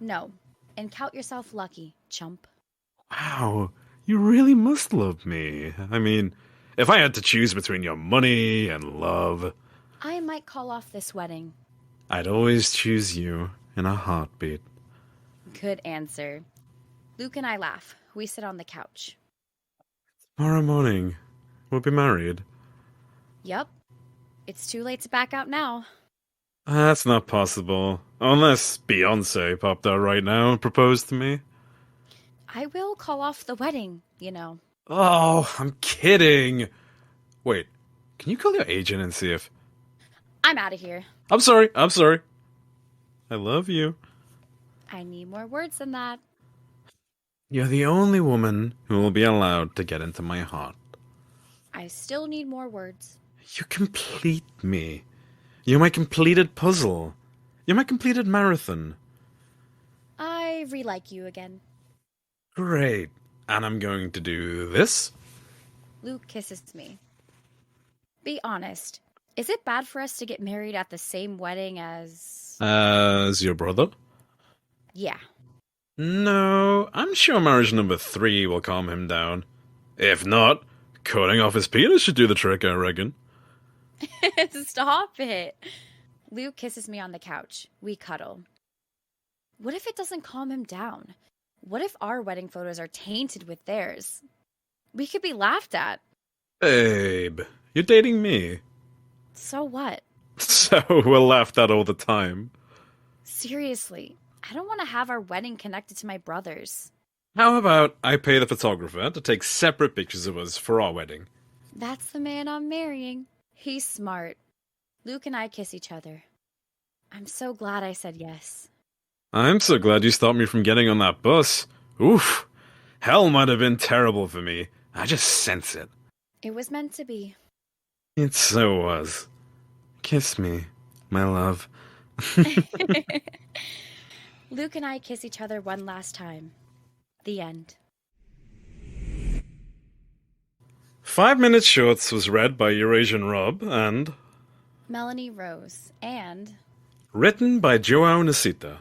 No, and count yourself lucky, chump. Wow, you really must love me. I mean, if I had to choose between your money and love... I might call off this wedding. I'd always choose you in a heartbeat. Good answer. Luke and I laugh. We sit on the couch. Tomorrow morning, we'll be married. Yup. It's too late to back out now. That's not possible. Unless Beyonce popped out right now and proposed to me. I will call off the wedding, you know. Oh, I'm kidding. Wait, can you call your agent and see if... I'm out of here. I'm sorry. I love you. I need more words than that. You're the only woman who will be allowed to get into my heart. I still need more words. You complete me. You're my completed puzzle. You're my completed marathon. I re-like you again. Great. And I'm going to do this? Luke kisses me. Be honest. Is it bad for us to get married at the same wedding as... As your brother? Yeah. No, I'm sure marriage number 3 will calm him down. If not, cutting off his penis should do the trick, I reckon. Stop it. Luke kisses me on the couch. We cuddle. What if it doesn't calm him down? What if our wedding photos are tainted with theirs? We could be laughed at. Babe, you're dating me. So what? So we're laughed at all the time. Seriously, I don't want to have our wedding connected to my brother's. How about I pay the photographer to take separate pictures of us for our wedding? That's the man I'm marrying. He's smart. Luke and I kiss each other. I'm so glad I said yes. I'm so glad you stopped me from getting on that bus. Oof. Hell might have been terrible for me. I just sense it. It was meant to be. It so was. Kiss me, my love. Luke and I kiss each other one last time. The end. 5 Minute Shorts was read by EurasianRob and... Melanie Rose and... written by Joao Nsita.